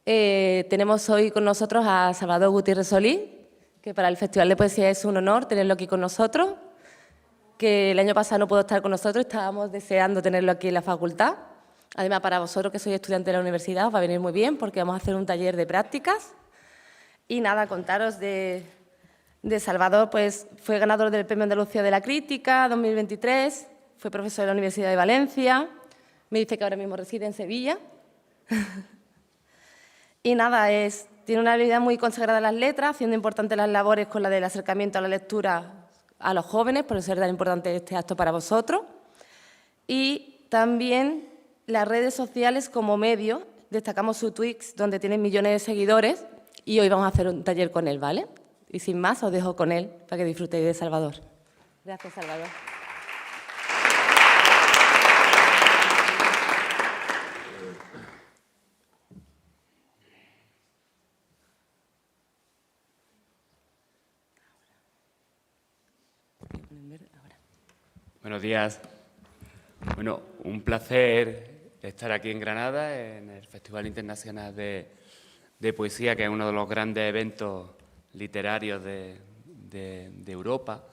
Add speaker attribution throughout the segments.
Speaker 1: Tenemos hoy con nosotros a Salvador Gutiérrez Solís, que para el Festival de Poesía es un honor tenerlo aquí con nosotros, que el año pasado no pudo estar con nosotros, estábamos deseando tenerlo aquí en la facultad. Además, para vosotros que sois estudiantes de la universidad os va a venir muy bien porque vamos a hacer un taller de prácticas. Y nada, contaros de Salvador, pues fue ganador del Premio Andalucía de la Crítica 2023, fue profesor de la Universidad de Valencia, me dice que ahora mismo reside en Sevilla. Y nada, tiene una habilidad muy consagrada en las letras, haciendo importantes las labores con la del acercamiento a la lectura a los jóvenes, por eso es tan importante este acto para vosotros. Y también las redes sociales como medio, destacamos su Twitch, donde tiene millones de seguidores, y hoy vamos a hacer un taller con él, ¿vale? Y sin más, os dejo con él para que disfrutéis de Salvador. Gracias, Salvador.
Speaker 2: Buenos días. Bueno, un placer estar aquí en Granada, en el Festival Internacional de Poesía, que es uno de los grandes eventos literarios de Europa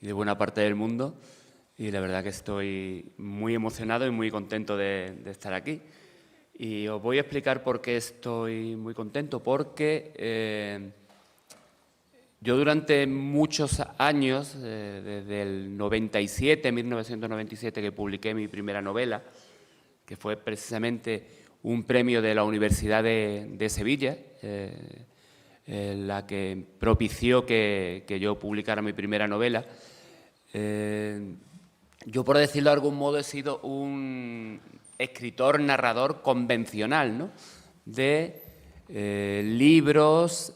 Speaker 2: y de buena parte del mundo. Y la verdad que estoy muy emocionado y muy contento de estar aquí. Y os voy a explicar por qué estoy muy contento, porque yo durante muchos años, desde el 1997, que publiqué mi primera novela, que fue precisamente un premio de la Universidad de Sevilla, la que propició que yo publicara mi primera novela. Yo, por decirlo de algún modo, he sido un escritor, narrador convencional, ¿no? De libros,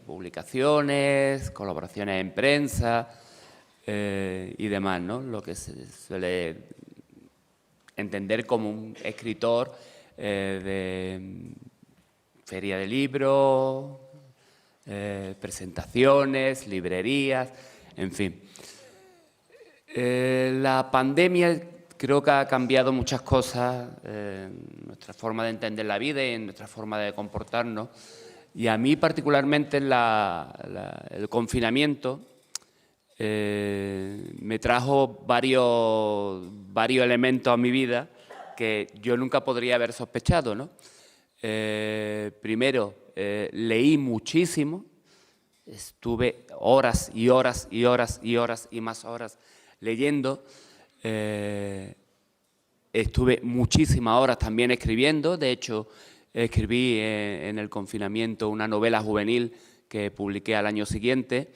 Speaker 2: publicaciones, colaboraciones en prensa y demás, ¿no? Lo que se suele entender como un escritor de feria de libros, presentaciones, librerías, en fin. La pandemia creo que ha cambiado muchas cosas, nuestra forma de entender la vida y en nuestra forma de comportarnos. Y a mí particularmente el confinamiento me trajo varios elementos a mi vida que yo nunca podría haber sospechado, ¿no? Primero, leí muchísimo, estuve horas y horas y horas y horas y más horas leyendo. Estuve muchísimas horas también escribiendo. De hecho, escribí en el confinamiento una novela juvenil que publiqué al año siguiente.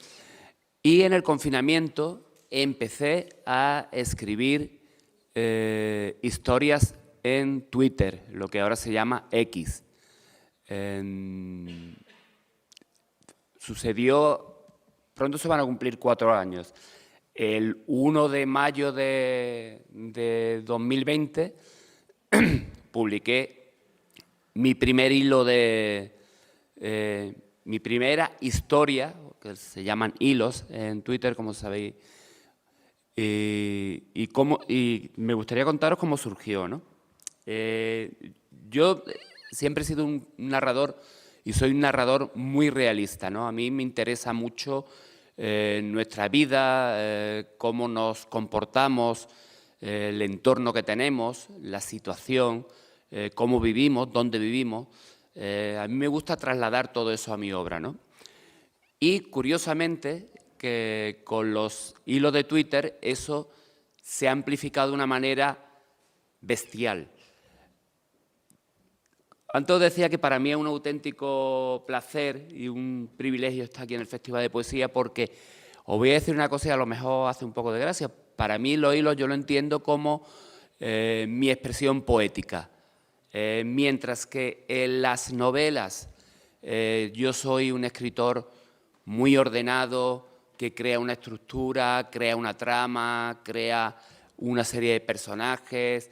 Speaker 2: Y en el confinamiento empecé a escribir historias en Twitter, lo que ahora se llama X. Sucedió, pronto se van a cumplir 4 años. El 1 de mayo de 2020 publiqué mi primer hilo mi primera historia, que se llaman hilos en Twitter, como sabéis, y me gustaría contaros cómo surgió, ¿no? Yo siempre he sido un narrador y soy un narrador muy realista, ¿no? A mí me interesa mucho nuestra vida, cómo nos comportamos, el entorno que tenemos, la situación, cómo vivimos, dónde vivimos. A mí me gusta trasladar todo eso a mi obra, ¿no? Y curiosamente que con los hilos de Twitter eso se ha amplificado de una manera bestial. Antes os decía que para mí es un auténtico placer y un privilegio estar aquí en el Festival de Poesía, porque os voy a decir una cosa y a lo mejor hace un poco de gracia. Para mí los hilos yo lo entiendo como mi expresión poética, mientras que en las novelas yo soy un escritor muy ordenado, que crea una estructura, crea una trama, crea una serie de personajes,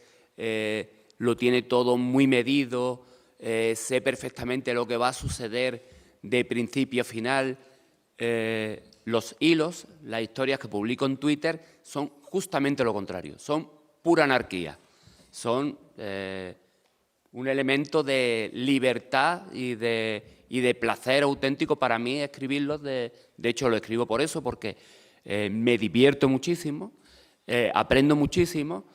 Speaker 2: lo tiene todo muy medido. Sé perfectamente lo que va a suceder de principio a final. Los hilos, las historias que publico en Twitter, son justamente lo contrario, son pura anarquía. Son un elemento de libertad y de placer auténtico para mí escribirlos. De hecho, lo escribo por eso, porque me divierto muchísimo, aprendo muchísimo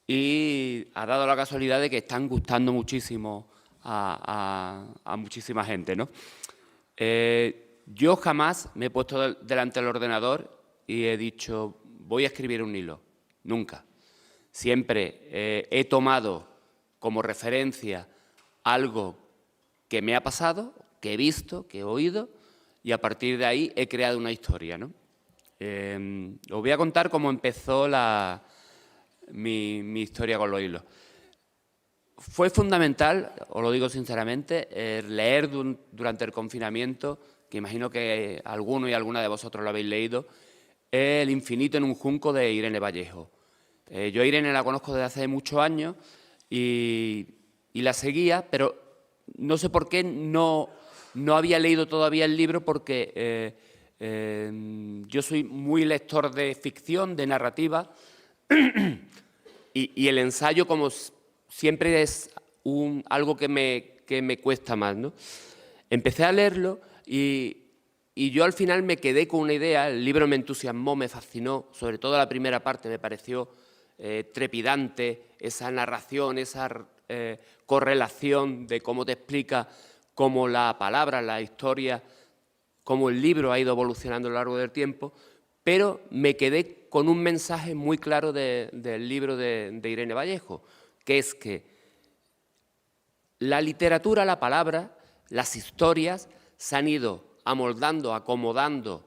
Speaker 2: y ha dado la casualidad de que están gustando muchísimo a muchísima gente, ¿no? Yo jamás me he puesto delante del ordenador y he dicho, voy a escribir un hilo. Nunca. Siempre he tomado como referencia algo que me ha pasado, que he visto, que he oído, y a partir de ahí he creado una historia, ¿no? Os voy a contar cómo empezó mi historia con los hilos. Fue fundamental, os lo digo sinceramente, leer durante el confinamiento, que imagino que alguno y alguna de vosotros lo habéis leído, El infinito en un junco de Irene Vallejo. Yo a Irene la conozco desde hace muchos años y la seguía, pero no sé por qué no había leído todavía el libro, porque yo soy muy lector de ficción, de narrativa, y el ensayo como siempre es algo que me cuesta más, ¿no? Empecé a leerlo y yo al final me quedé con una idea. El libro me entusiasmó, me fascinó, sobre todo la primera parte me pareció trepidante, esa narración, esa correlación de cómo te explica cómo la palabra, la historia, cómo el libro ha ido evolucionando a lo largo del tiempo, pero me quedé con un mensaje muy claro del libro de Irene Vallejo, que es que la literatura, la palabra, las historias se han ido amoldando, acomodando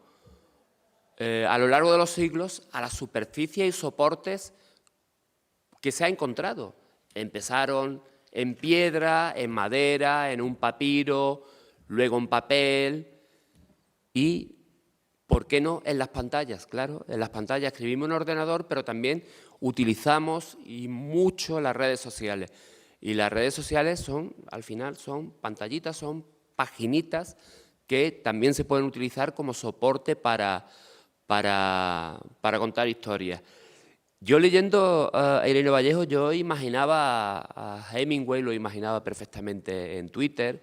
Speaker 2: a lo largo de los siglos a la superficie y soportes que se ha encontrado. Empezaron en piedra, en madera, en un papiro, luego en papel y, ¿por qué no?, en las pantallas? Claro, en las pantallas escribimos en ordenador, pero también utilizamos y mucho las redes sociales. Y las redes sociales al final son pantallitas, son paginitas que también se pueden utilizar como soporte para contar historias. Yo leyendo a Irene Vallejo, yo imaginaba a Hemingway, lo imaginaba perfectamente en Twitter,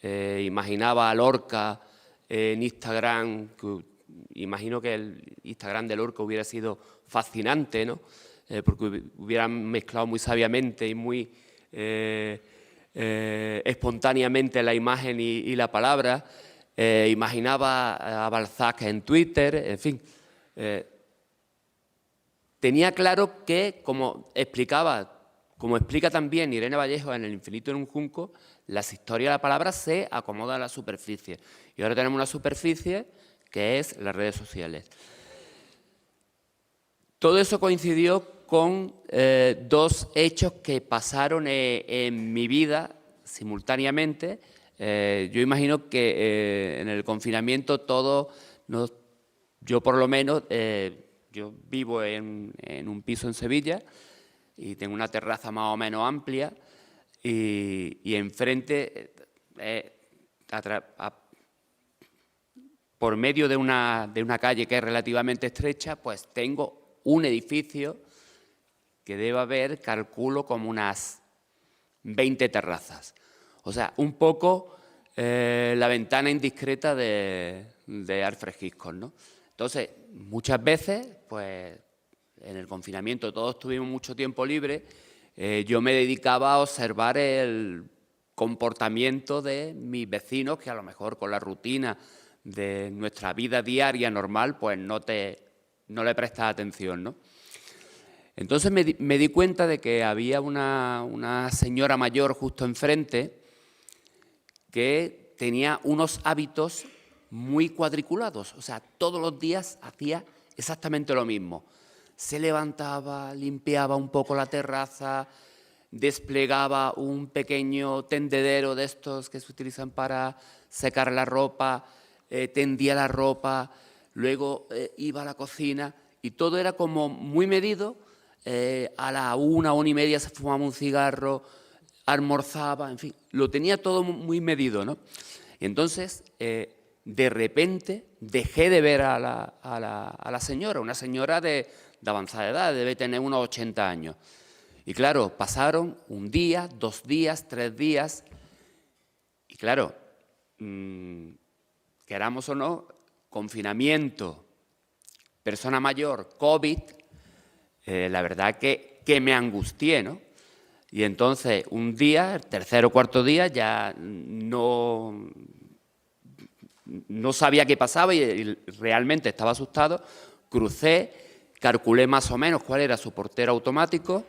Speaker 2: imaginaba a Lorca en Instagram, que imagino que el Instagram de Lorca hubiera sido fascinante, ¿no? Porque hubieran mezclado muy sabiamente y muy espontáneamente la imagen y la palabra. Imaginaba a Balzac en Twitter, en fin. Tenía claro que, como explica también Irene Vallejo en El infinito en un junco, las historias de la palabra se acomodan a la superficie. Y ahora tenemos una superficie que es las redes sociales. Todo eso coincidió con dos hechos que pasaron en mi vida simultáneamente. Yo imagino que en el confinamiento todos, yo por lo menos, yo vivo en un piso en Sevilla y tengo una terraza más o menos amplia y enfrente, por medio de una calle que es relativamente estrecha, pues tengo un edificio que debe haber, calculo, como unas 20 terrazas. O sea, un poco la ventana indiscreta de Alfred Hitchcock, ¿no? Entonces, muchas veces, pues, en el confinamiento todos tuvimos mucho tiempo libre, yo me dedicaba a observar el comportamiento de mis vecinos, que a lo mejor con la rutina de nuestra vida diaria normal, pues no le prestas atención, ¿no? Entonces me di cuenta de que había una señora mayor justo enfrente que tenía unos hábitos muy cuadriculados, o sea, todos los días hacía exactamente lo mismo. Se levantaba, limpiaba un poco la terraza, desplegaba un pequeño tendedero de estos que se utilizan para secar la ropa, tendía la ropa, luego iba a la cocina y todo era como muy medido. A la 1:30 se fumaba un cigarro, almorzaba, en fin, lo tenía todo muy medido, ¿no? Y entonces, de repente, dejé de ver a la señora, una señora de avanzada edad, debe tener unos 80 años. Y claro, pasaron un día, 2 días, 3 días, y claro, queramos o no, confinamiento, persona mayor, COVID, la verdad que me angustié, ¿no? Y entonces un día, el tercer o cuarto día, ya no sabía qué pasaba y realmente estaba asustado. Crucé, calculé más o menos cuál era su portero automático,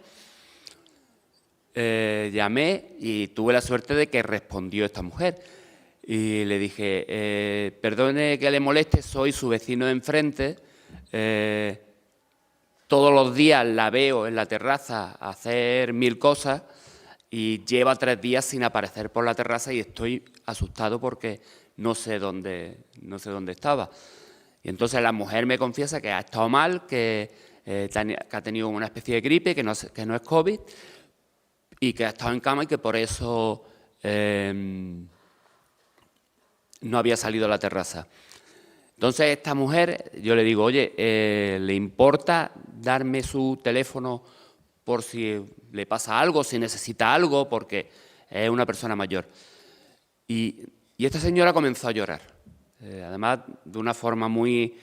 Speaker 2: llamé y tuve la suerte de que respondió esta mujer. Y le dije, perdone que le moleste, soy su vecino de enfrente, todos los días la veo en la terraza hacer 1000 cosas y lleva 3 días sin aparecer por la terraza y estoy asustado porque no sé dónde estaba. Y entonces la mujer me confiesa que ha estado mal, que ha tenido una especie de gripe, que no es COVID y que ha estado en cama y que por eso no había salido a la terraza. Entonces esta mujer, yo le digo, oye, ¿le importa darme su teléfono por si le pasa algo, si necesita algo, porque es una persona mayor? Y esta señora comenzó a llorar, además de una forma muy...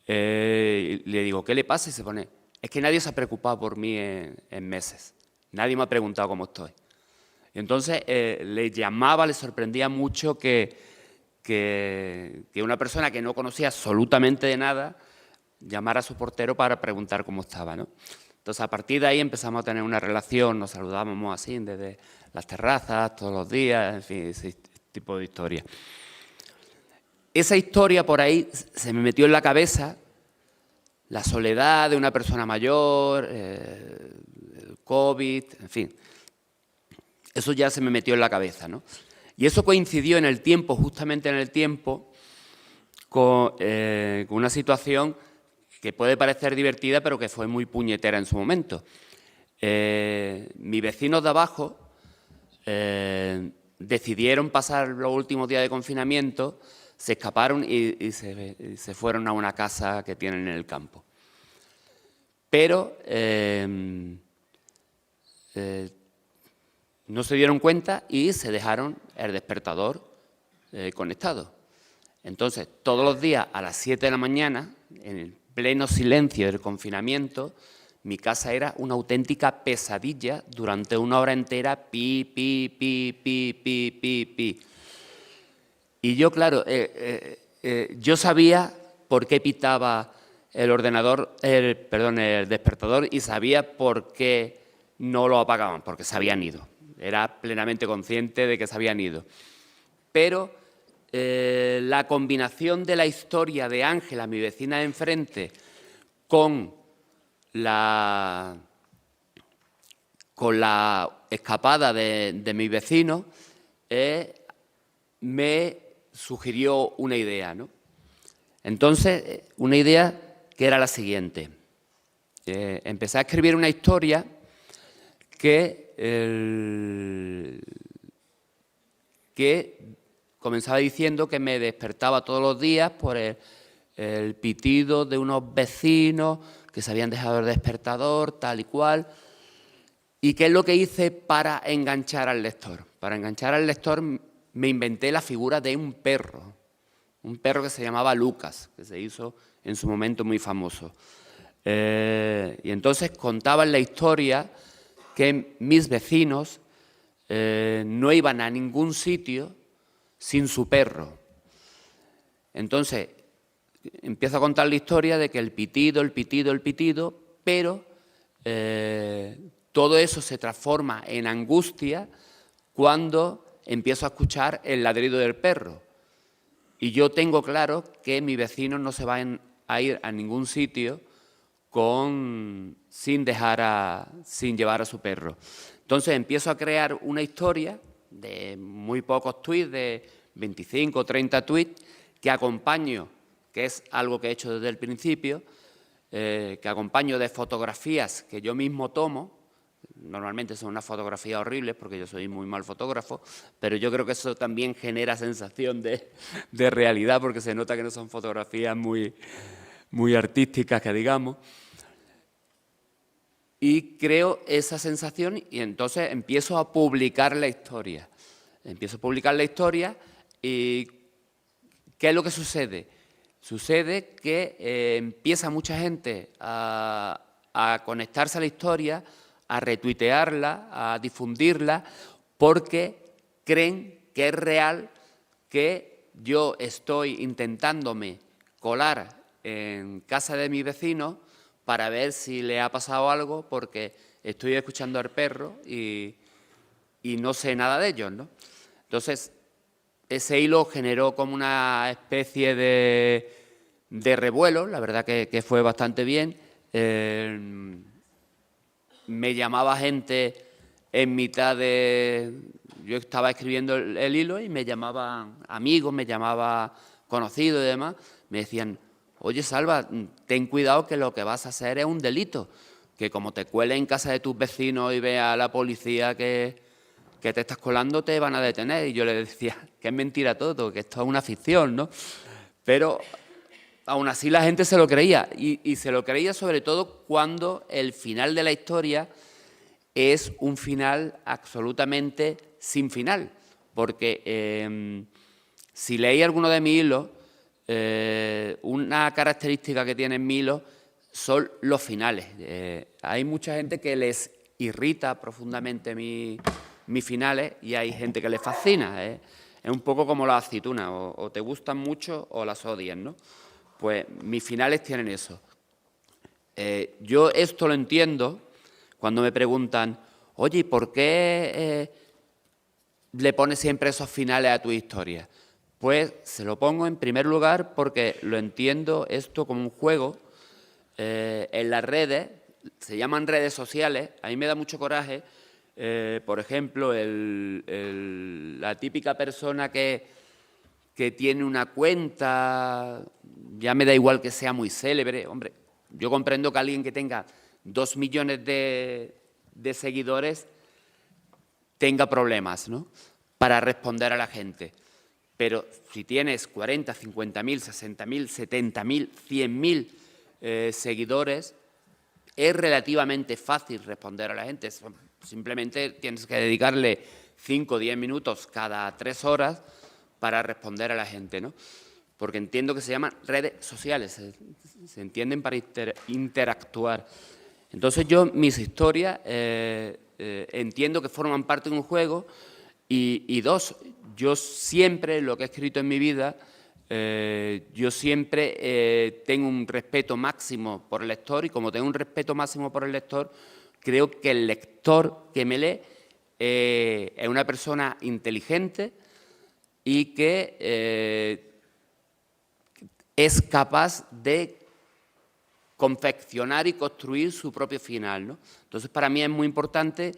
Speaker 2: le digo, ¿qué le pasa? Y se pone, es que nadie se ha preocupado por mí en meses, nadie me ha preguntado cómo estoy. Y entonces le llamaba, le sorprendía mucho que una persona que no conocía absolutamente de nada llamara a su portero para preguntar cómo estaba, ¿no? Entonces, a partir de ahí empezamos a tener una relación, nos saludábamos así desde las terrazas, todos los días, en fin, ese tipo de historia. Esa historia por ahí se me metió en la cabeza, la soledad de una persona mayor, el COVID, en fin. Eso ya se me metió en la cabeza, ¿no? Y eso coincidió en el tiempo, justamente en el tiempo, con una situación que puede parecer divertida, pero que fue muy puñetera en su momento. Mis vecinos de abajo decidieron pasar los últimos días de confinamiento, se escaparon y se fueron a una casa que tienen en el campo. Pero no se dieron cuenta y se dejaron el despertador conectado. Entonces, todos los días a las 7 de la mañana, en el pleno silencio del confinamiento, mi casa era una auténtica pesadilla durante 1 hora entera, pi, pi, pi, pi, pi, pi, pi. Y yo, claro, yo sabía por qué pitaba el despertador y sabía por qué no lo apagaban, porque se habían ido. Era plenamente consciente de que se habían ido. Pero la combinación de la historia de Ángela, mi vecina de enfrente, con la escapada de mi vecino, me sugirió una idea, ¿no? Entonces, una idea que era la siguiente. Empecé a escribir una historia que comenzaba diciendo que me despertaba todos los días por el pitido de unos vecinos que se habían dejado el despertador, tal y cual. ¿Y qué es lo que hice para enganchar al lector? Para enganchar al lector me inventé la figura de un perro que se llamaba Lucas, que se hizo en su momento muy famoso. Y entonces contaban la historia que mis vecinos no iban a ningún sitio sin su perro. Entonces, empiezo a contar la historia de que el pitido, pero todo eso se transforma en angustia cuando empiezo a escuchar el ladrido del perro. Y yo tengo claro que mis vecinos no se van a ir a ningún sitio sin llevar a su perro. Entonces empiezo a crear una historia de muy pocos tweets, de 25 o 30 tweets, que acompaño, que es algo que he hecho desde el principio, que acompaño de fotografías que yo mismo tomo. Normalmente son unas fotografías horribles porque yo soy muy mal fotógrafo, pero yo creo que eso también genera sensación de realidad porque se nota que no son fotografías muy artísticas, que digamos. y creo esa sensación y entonces empiezo a publicar la historia. Empiezo a publicar la historia y ¿qué es lo que sucede? Sucede que empieza mucha gente a conectarse a la historia, a retuitearla, a difundirla, porque creen que es real, que yo estoy intentándome colar en casa de mis vecinos para ver si le ha pasado algo, porque estoy escuchando al perro y no sé nada de ellos, ¿no? Entonces, ese hilo generó como una especie de revuelo, la verdad que fue bastante bien. Me llamaba gente en mitad de... Yo estaba escribiendo el hilo y me llamaban amigos, me llamaban conocidos y demás. Me decían, oye, Salva, ten cuidado que lo que vas a hacer es un delito. Que como te cueles en casa de tus vecinos y veas a la policía que te estás colando, te van a detener. Y yo le decía que es mentira todo, que esto es una ficción, ¿no? Pero aún así la gente se lo creía. Y se lo creía sobre todo cuando el final de la historia es un final absolutamente sin final. Porque si leí alguno de mis hilos, una característica que tienen mis hilos son los finales. Hay mucha gente que les irrita profundamente mis finales y hay gente que les fascina. Es un poco como las aceitunas, o te gustan mucho o las odias, ¿no? Pues mis finales tienen eso. Yo esto lo entiendo cuando me preguntan, oye, ¿y por qué le pones siempre esos finales a tu historia? Pues se lo pongo en primer lugar porque lo entiendo esto como un juego. En las redes, se llaman redes sociales, a mí me da mucho coraje, por ejemplo, la típica persona que tiene una cuenta, ya me da igual que sea muy célebre, hombre, yo comprendo que alguien que tenga 2 millones de seguidores tenga problemas, ¿no?, para responder a la gente. Pero si tienes 40, 50.000, 60.000, 70.000, 100.000 seguidores, es relativamente fácil responder a la gente. Simplemente tienes que dedicarle 5 o 10 minutos cada 3 horas para responder a la gente, ¿no? Porque entiendo que se llaman redes sociales, se entienden para interactuar. Entonces yo, mis historias, entiendo que forman parte de un juego y dos, yo siempre, lo que he escrito en mi vida, yo siempre tengo un respeto máximo por el lector y como tengo un respeto máximo por el lector, creo que el lector que me lee es una persona inteligente y que es capaz de confeccionar y construir su propio final, ¿no? Entonces, para mí es muy importante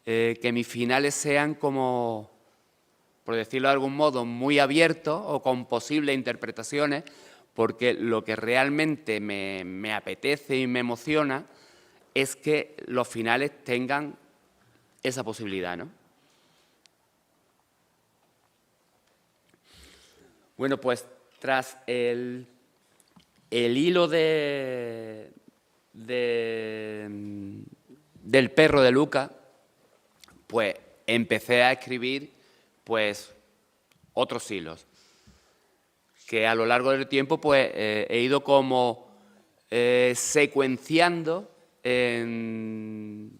Speaker 2: que mis finales sean como, por decirlo de algún modo, muy abiertos o con posibles interpretaciones, porque lo que realmente me apetece y me emociona es que los finales tengan esa posibilidad, ¿no? Bueno, pues tras el hilo del perro de Luca, pues empecé a escribir pues otros hilos, que a lo largo del tiempo pues he ido como secuenciando en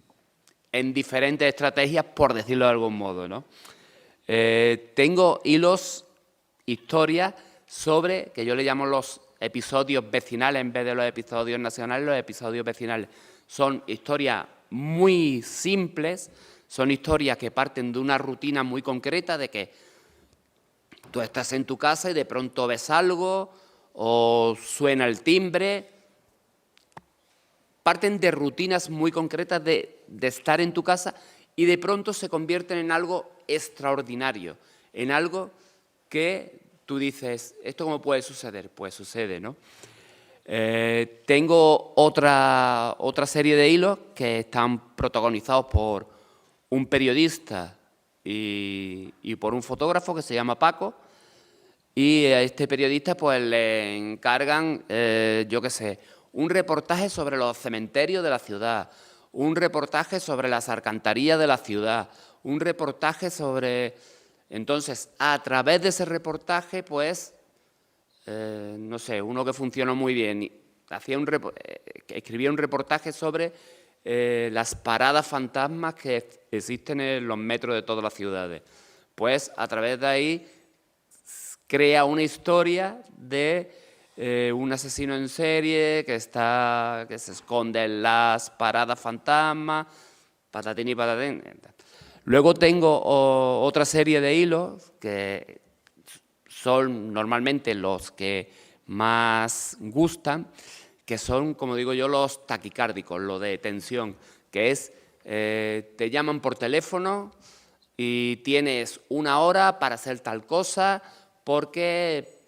Speaker 2: diferentes estrategias, por decirlo de algún modo, ¿no? Tengo hilos, historias sobre, que yo le llamo los episodios vecinales en vez de los episodios nacionales, los episodios vecinales. Son historias muy simples, son historias que parten de una rutina muy concreta de que tú estás en tu casa y de pronto ves algo o suena el timbre. Parten de rutinas muy concretas de estar en tu casa y de pronto se convierten en algo extraordinario, en algo que tú dices, ¿esto cómo puede suceder? Pues sucede, ¿no? Tengo otra serie de hilos que están protagonizados por un periodista y por un fotógrafo que se llama Paco, y a este periodista pues le encargan, yo qué sé, un reportaje sobre los cementerios de la ciudad, un reportaje sobre las alcantarillas de la ciudad, un reportaje sobre... Entonces, a través de ese reportaje, pues, no sé, uno que funcionó muy bien, escribía un reportaje sobre las paradas fantasmas que existen en los metros de todas las ciudades. Pues, a través de ahí, crea una historia de un asesino en serie que se esconde en las paradas fantasmas, patatín y patatín. Luego tengo otra serie de hilos que son normalmente los que más gustan, que son, como digo yo, los taquicárdicos, lo de tensión, que es, te llaman por teléfono y tienes 1 hora para hacer tal cosa porque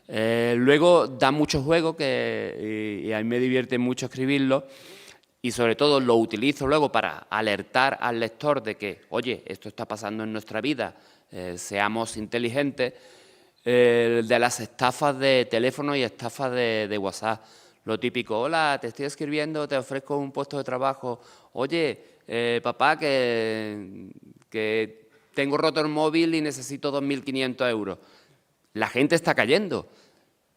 Speaker 2: luego da mucho juego y a mí me divierte mucho escribirlo y sobre todo lo utilizo luego para alertar al lector de que, oye, esto está pasando en nuestra vida, seamos inteligentes, de las estafas de teléfono y estafas de WhatsApp. Lo típico, hola, te estoy escribiendo, te ofrezco un puesto de trabajo, oye, papá, que tengo roto el móvil y necesito 2.500 euros. La gente está cayendo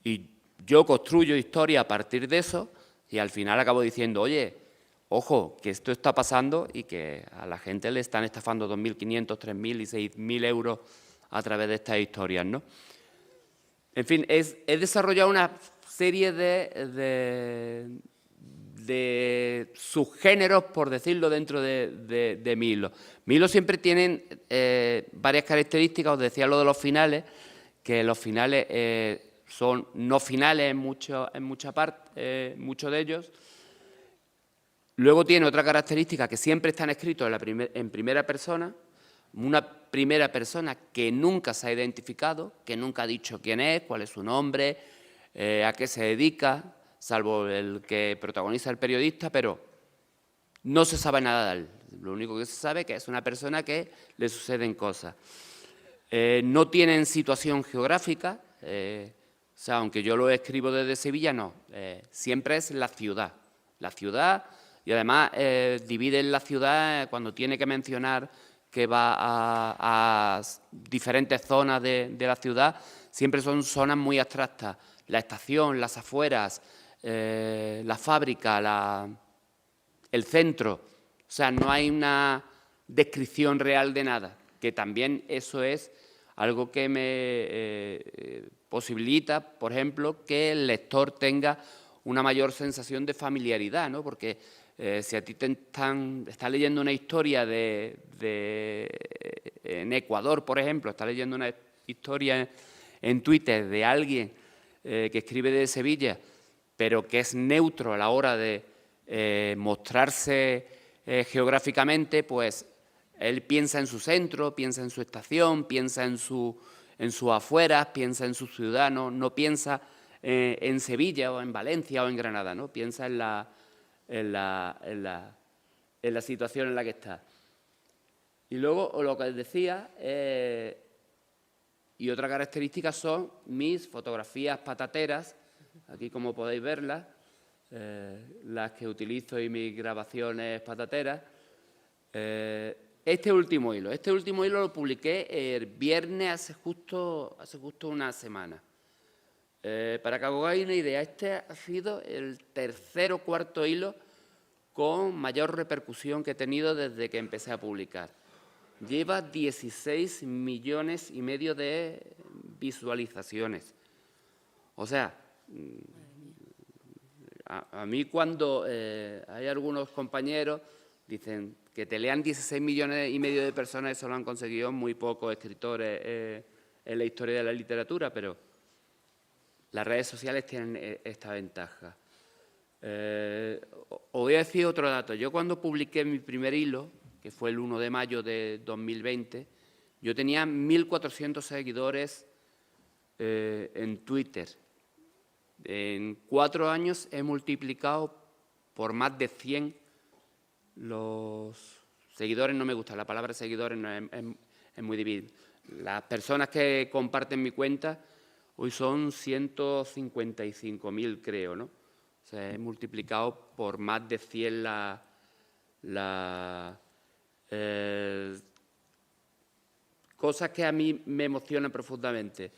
Speaker 2: y yo construyo historia a partir de eso y al final acabo diciendo, oye, ojo, que esto está pasando y que a la gente le están estafando 2.500, 3.000 y 6.000 euros a través de estas historias, ¿no? En fin, he desarrollado una serie de subgéneros, por decirlo, dentro de mi hilo. Mi hilo siempre tienen varias características, os decía lo de los finales, que los finales son no finales en mucha parte, muchos de ellos. Luego tiene otra característica, que siempre están escritos en primera persona, una primera persona que nunca se ha identificado, que nunca ha dicho quién es, cuál es su nombre, a qué se dedica, salvo el que protagoniza el periodista, pero no se sabe nada de él. Lo único que se sabe es que es una persona que le suceden cosas. No tienen situación geográfica, o sea, aunque yo lo escribo desde Sevilla, no, siempre es la ciudad. La ciudad, y además dividen la ciudad cuando tiene que mencionar que va a diferentes zonas de la ciudad, siempre son zonas muy abstractas. La estación, las afueras, la fábrica, el centro. O sea, no hay una descripción real de nada, que también eso es algo que me posibilita, por ejemplo, que el lector tenga una mayor sensación de familiaridad, ¿no? Porque si a ti estás leyendo una historia en Ecuador, por ejemplo, estás leyendo una historia en Twitter de alguien que escribe de Sevilla, pero que es neutro a la hora de mostrarse geográficamente, pues él piensa en su centro, piensa en su estación, piensa en sus afueras, piensa en su ciudad, no piensa en Sevilla o en Valencia o en Granada, ¿no? Piensa en la situación en la que está. Y luego, lo que decía, y otra característica son mis fotografías patateras, aquí como podéis verlas, las que utilizo y mis grabaciones patateras. Este último hilo lo publiqué el viernes hace justo una semana. Para que hagáis una idea, este ha sido el tercer o cuarto hilo con mayor repercusión que he tenido desde que empecé a publicar. Lleva 16,5 millones de visualizaciones. O sea, a mí cuando hay algunos compañeros dicen que te lean 16,5 millones de personas, eso lo han conseguido muy pocos escritores en la historia de la literatura, pero las redes sociales tienen esta ventaja. Os voy a decir otro dato. Yo cuando publiqué mi primer hilo, que fue el 1 de mayo de 2020, yo tenía 1.400 seguidores en Twitter. En 4 años he multiplicado por más de 100 los seguidores. No me gusta, la palabra seguidores no es muy difícil. Las personas que comparten mi cuenta hoy son 155.000, creo, ¿no? O sea, he multiplicado por más de 100 cosas que a mí me emocionan profundamente.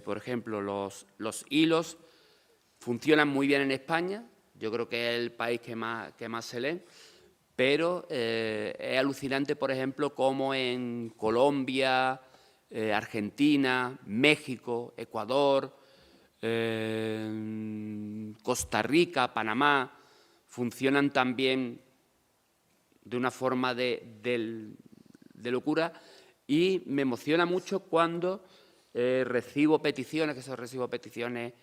Speaker 2: Por ejemplo, los hilos funcionan muy bien en España. Yo creo que es el país que más se lee. Pero es alucinante, por ejemplo, cómo en Colombia, Argentina, México, Ecuador, Costa Rica, Panamá, funcionan también de una forma de locura, y me emociona mucho cuando recibo peticiones,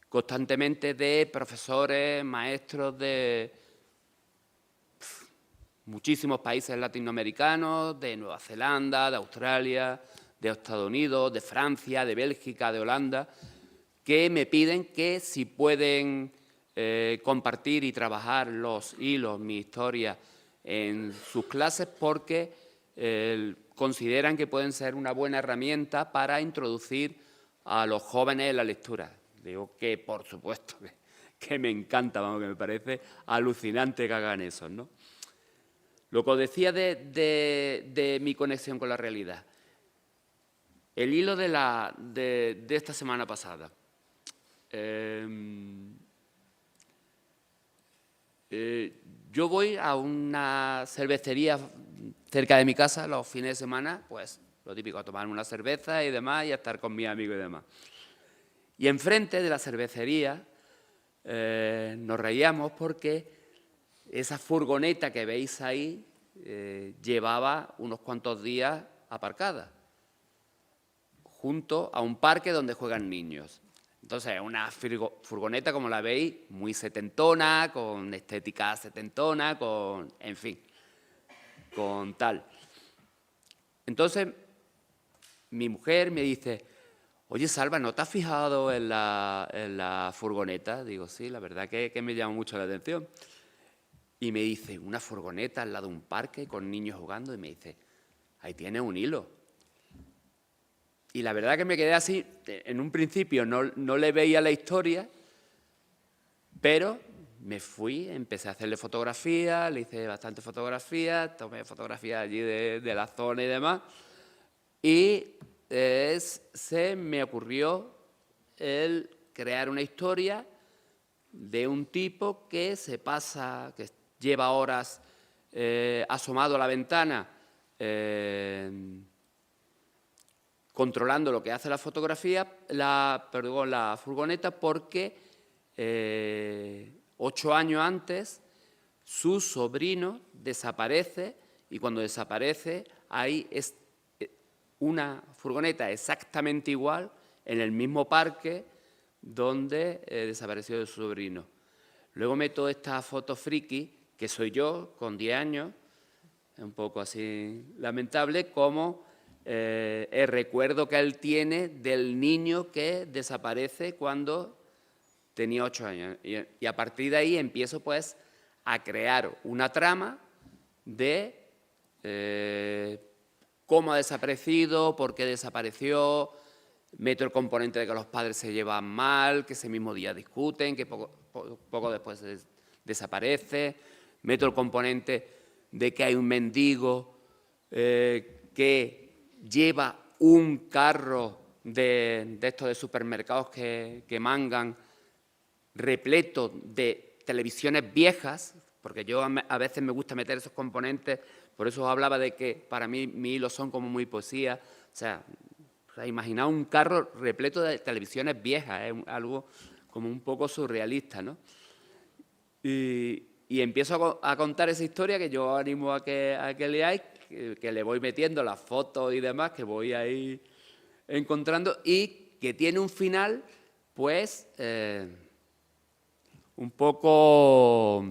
Speaker 2: constantemente de profesores, maestros de muchísimos países latinoamericanos, de Nueva Zelanda, de Australia, de Estados Unidos, de Francia, de Bélgica, de Holanda, que me piden que si pueden compartir y trabajar los hilos, mi historia, en sus clases, porque consideran que pueden ser una buena herramienta para introducir a los jóvenes en la lectura. Digo que, por supuesto, que me encanta, vamos, que me parece alucinante que hagan eso, ¿no? Lo que os decía de mi conexión con la realidad. El hilo de esta semana pasada. Yo voy a una cervecería cerca de mi casa los fines de semana, pues lo típico, a tomarme una cerveza y demás, y a estar con mis amigos y demás. Y enfrente de la cervecería nos reíamos porque esa furgoneta que veis ahí llevaba unos cuantos días aparcada, junto a un parque donde juegan niños. Entonces, una furgoneta, como la veis, muy setentona, con estética setentona, en fin, con tal. Entonces, mi mujer me dice: oye, Salva, ¿no te has fijado en la furgoneta? Digo, sí, la verdad que me llama mucho la atención. Y me dice, una furgoneta al lado de un parque con niños jugando, y me dice, ahí tiene un hilo. Y la verdad que me quedé así, en un principio no le veía la historia, pero me fui, empecé a hacerle fotografías, le hice bastantes fotografías, tomé fotografías allí de la zona y demás, y se me ocurrió el crear una historia de un tipo que que lleva horas asomado a la ventana, controlando lo que hace la furgoneta, porque 8 años antes su sobrino desaparece, y cuando desaparece hay una furgoneta exactamente igual en el mismo parque donde desapareció su sobrino. Luego meto esta foto friki, que soy yo, con 10 años, un poco así lamentable, como el recuerdo que él tiene del niño que desaparece cuando tenía 8 años. Y a partir de ahí empiezo, pues, a crear una trama de cómo ha desaparecido, por qué desapareció. Meto el componente de que los padres se llevan mal, que ese mismo día discuten, que poco después desaparece. Meto el componente de que hay un mendigo que lleva un carro de estos de supermercados que mangan, repleto de televisiones viejas, porque yo a veces me gusta meter esos componentes, por eso os hablaba de que para mí mis hilos son como muy poesía. O sea, imaginaos un carro repleto de televisiones viejas, es algo como un poco surrealista, ¿no? Y empiezo a contar esa historia, que yo animo a que leáis, que le voy metiendo las fotos y demás, que voy ahí encontrando, y que tiene un final, pues, un poco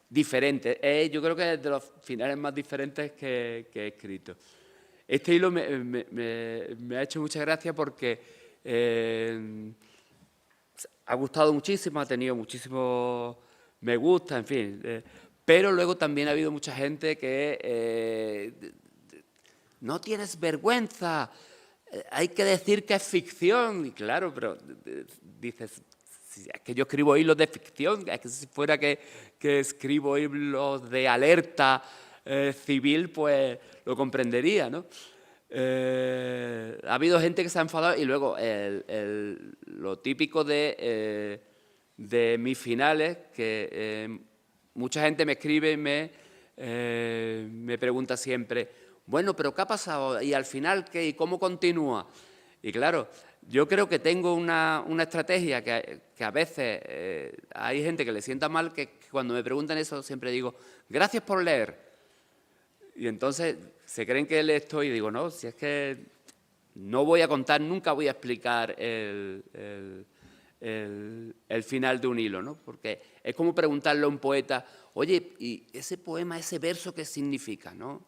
Speaker 2: diferente. Yo creo que es de los finales más diferentes que he escrito. Este hilo me ha hecho mucha gracia porque ha gustado muchísimo, ha tenido muchísimos me gusta, en fin. Pero luego también ha habido mucha gente que no tienes vergüenza, hay que decir que es ficción. Y claro, pero dices, es que yo escribo hilos de ficción, es que si fuera que escribo hilos de alerta civil, pues lo comprendería, ¿no? Ha habido gente que se ha enfadado y luego lo típico de mis finales, que mucha gente me escribe y me pregunta siempre, bueno, pero ¿qué ha pasado? ¿Y al final qué? ¿Y cómo continúa? Y claro, yo creo que tengo una estrategia que a veces hay gente que le sienta mal, que cuando me preguntan eso siempre digo, gracias por leer. Y entonces se creen que le estoy, y digo, no, si es que no voy a contar, nunca voy a explicar el final de un hilo, ¿no? Porque es como preguntarle a un poeta, oye, ¿y ese poema, ese verso qué significa, no?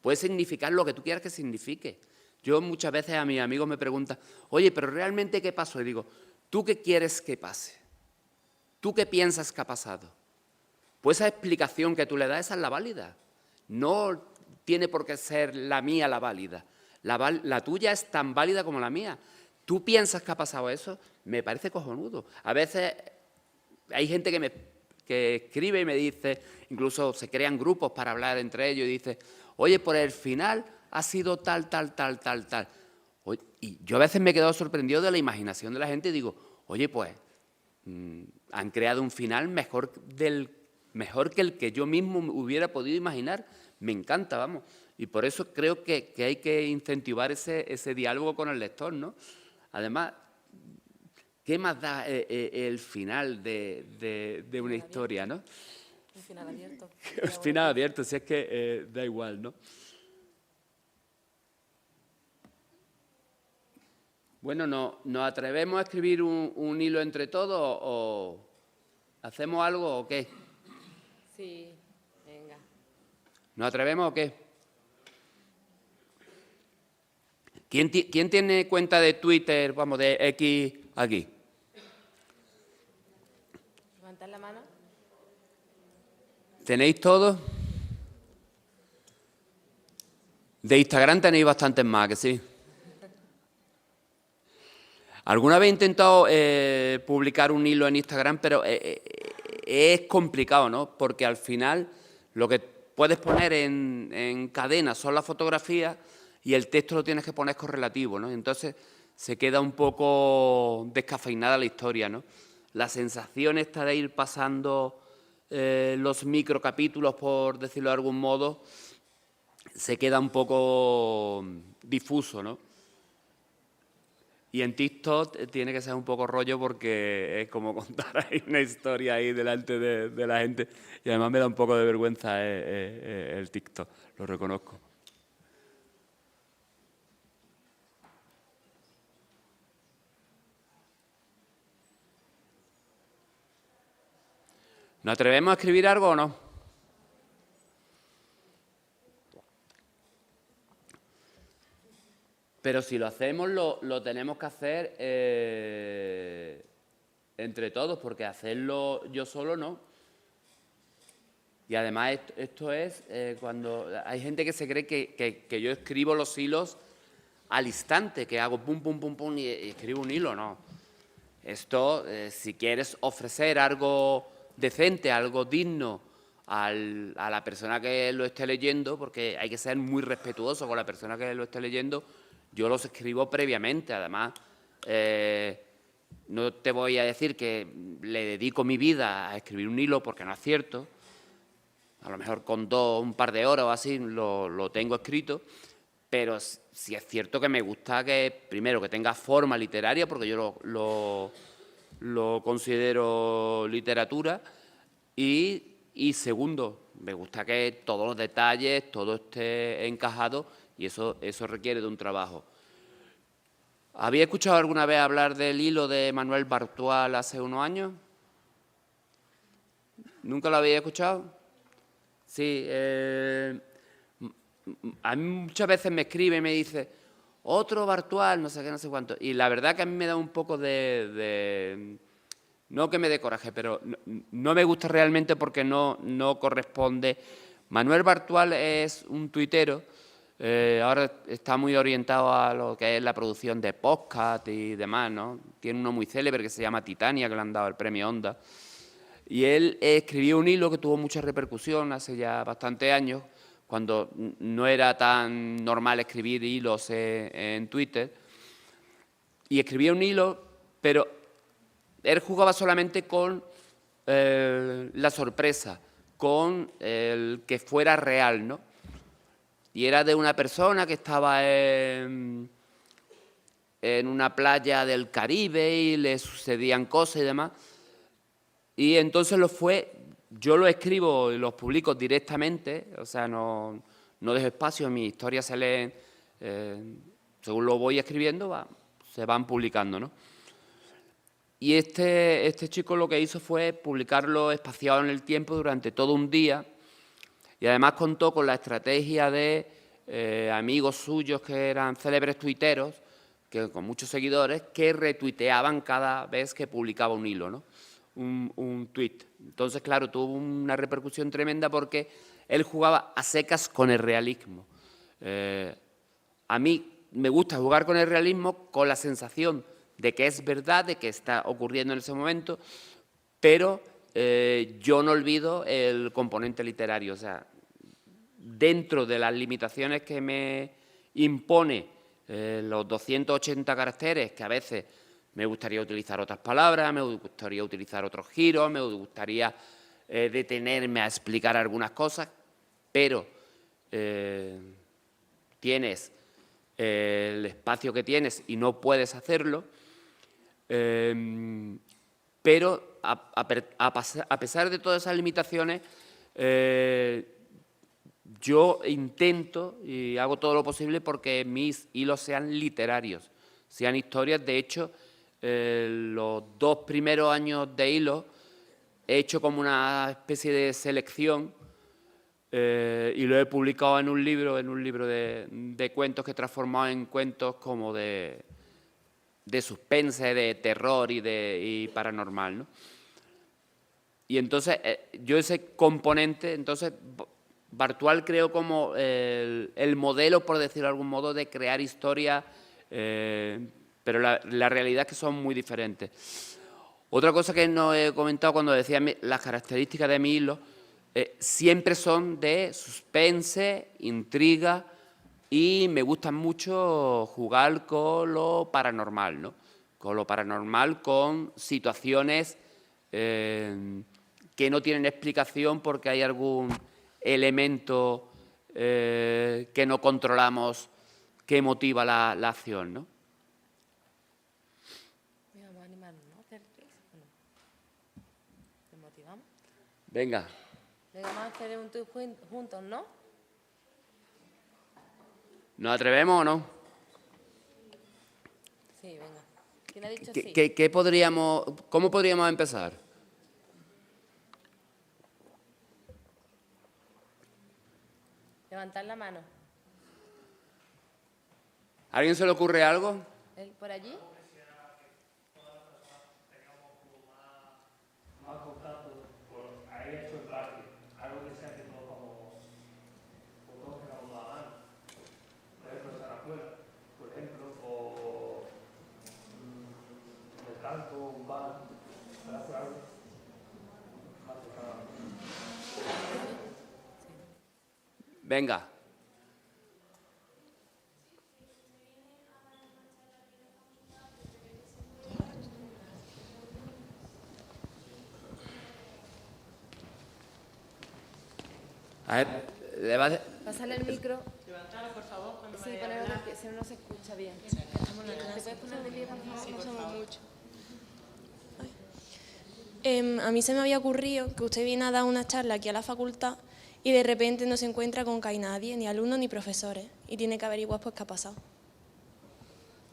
Speaker 2: Puede significar lo que tú quieras que signifique. Yo muchas veces a mis amigos me preguntan, oye, pero ¿realmente qué pasó? Y digo, ¿tú qué quieres que pase? ¿Tú qué piensas que ha pasado? Pues esa explicación que tú le das, esa es la válida. No tiene por qué ser la mía la válida. La tuya es tan válida como la mía. ¿Tú piensas que ha pasado eso? Me parece cojonudo. A veces hay gente que escribe y me dice, incluso se crean grupos para hablar entre ellos y dice, oye, por el final ha sido tal. Y yo a veces me he quedado sorprendido de la imaginación de la gente y digo, oye, pues han creado un final mejor que el que yo mismo hubiera podido imaginar. Me encanta, vamos. Y por eso creo que hay que incentivar ese diálogo con el lector, ¿no? Además, ¿qué más da el final de una historia, no?
Speaker 1: Un final abierto.
Speaker 2: El final abierto, si es que da igual, ¿no? Bueno, ¿nos atrevemos a escribir un hilo entre todos o hacemos algo o qué?
Speaker 1: Sí, venga.
Speaker 2: ¿Nos atrevemos o qué? ¿Quién tiene cuenta de Twitter, vamos, de X aquí?
Speaker 1: Levantad la mano.
Speaker 2: ¿Tenéis todos? De Instagram tenéis bastantes más, que sí. Alguna vez he intentado publicar un hilo en Instagram, pero es complicado, ¿no? Porque al final lo que puedes poner en cadena son las fotografías y el texto lo tienes que poner correlativo, ¿no? Entonces se queda un poco descafeinada la historia, ¿no? La sensación esta de ir pasando los microcapítulos, por decirlo de algún modo, se queda un poco difuso, ¿no? Y en TikTok tiene que ser un poco rollo porque es como contar ahí una historia ahí delante de la gente. Y además me da un poco de vergüenza el TikTok, lo reconozco. ¿Nos atrevemos a escribir algo o no? Pero si lo hacemos, lo tenemos que hacer entre todos, porque hacerlo yo solo no. Y además esto es cuando hay gente que se cree que yo escribo los hilos al instante, que hago pum, pum, pum, pum y escribo un hilo, no. Esto, si quieres ofrecer algo decente, algo digno a la persona que lo esté leyendo, porque hay que ser muy respetuoso con la persona que lo esté leyendo, yo los escribo previamente. Además, no te voy a decir que le dedico mi vida a escribir un hilo, porque no es cierto. A lo mejor con un par de horas o así lo tengo escrito, pero sí es cierto que me gusta que, primero, que tenga forma literaria, porque yo lo considero literatura, y segundo, me gusta que todos los detalles, todo esté encajado, y eso requiere de un trabajo. ¿Había escuchado alguna vez hablar del hilo de Manuel Bartual hace unos años? ¿Nunca lo había escuchado? Sí, a mí muchas veces me escribe y me dice, otro Bartual, no sé qué, no sé cuánto. Y la verdad que a mí me da un poco no que me dé coraje, pero no me gusta realmente porque no corresponde. Manuel Bartual es un tuitero ahora está muy orientado a lo que es la producción de podcast y demás, ¿no? Tiene uno muy célebre que se llama Titania, que le han dado el premio Onda. Y él escribió un hilo que tuvo mucha repercusión hace ya bastantes años, cuando no era tan normal escribir hilos en Twitter. Y escribía un hilo, pero él jugaba solamente con la sorpresa, con el que fuera real, ¿no? Y era de una persona que estaba en una playa del Caribe y le sucedían cosas y demás. Y entonces yo lo escribo y los publico directamente, o sea, no dejo espacio, mis historias se leen, según lo voy escribiendo, se van publicando, ¿no? Y este chico lo que hizo fue publicarlo espaciado en el tiempo durante todo un día, y además contó con la estrategia de amigos suyos que eran célebres tuiteros, con muchos seguidores, que retuiteaban cada vez que publicaba un hilo, ¿no? Un tuit. Entonces, claro, tuvo una repercusión tremenda porque él jugaba a secas con el realismo. A mí me gusta jugar con el realismo con la sensación de que es verdad, de que está ocurriendo en ese momento, pero yo no olvido el componente literario. O sea, dentro de las limitaciones que me impone los 280 caracteres, que a veces me gustaría utilizar otras palabras, me gustaría utilizar otros giros, me gustaría detenerme a explicar algunas cosas, pero tienes el espacio que tienes y no puedes hacerlo, pero a pesar de todas esas limitaciones, yo intento y hago todo lo posible porque mis hilos sean literarios, sean historias. De hecho, los 2 primeros años de hilo he hecho como una especie de selección y lo he publicado en un libro de cuentos que he transformado en cuentos como de suspense, de terror y paranormal, ¿no? Y entonces yo ese componente, entonces Bartual creo como el modelo, por decirlo de algún modo, de crear historias, pero la realidad es que son muy diferentes. Otra cosa que no he comentado cuando decía las características de mi hilo, siempre son de suspense, intriga, y me gusta mucho jugar con lo paranormal, ¿no? Con lo paranormal, con situaciones que no tienen explicación porque hay algún elemento que no controlamos que motiva la acción, ¿no?
Speaker 1: Vamos a animarnos, ¿no? ¿Hacer tres o no? ¿Nos motivamos?
Speaker 2: Venga.
Speaker 1: Venga, vamos a hacer un tuit juntos, ¿no?
Speaker 2: ¿Nos atrevemos o no?
Speaker 1: Sí, venga. ¿Quién ha dicho sí?
Speaker 2: ¿Cómo podríamos empezar?
Speaker 1: Levantar la mano.
Speaker 2: ¿A alguien se le ocurre algo?
Speaker 1: ¿Por allí?
Speaker 2: Venga. A ver,
Speaker 1: Pásale el micro. Levantarlo, por favor, cuando sí, ponerlo porque si no, no se escucha bien. ¿Te puedes poner de pie, por favor?
Speaker 3: Sí, por favor. A mí se me había ocurrido que usted viene a dar una charla aquí a la facultad y de repente no se encuentra con que hay nadie, ni alumnos ni profesores, y tiene que averiguar pues qué ha pasado.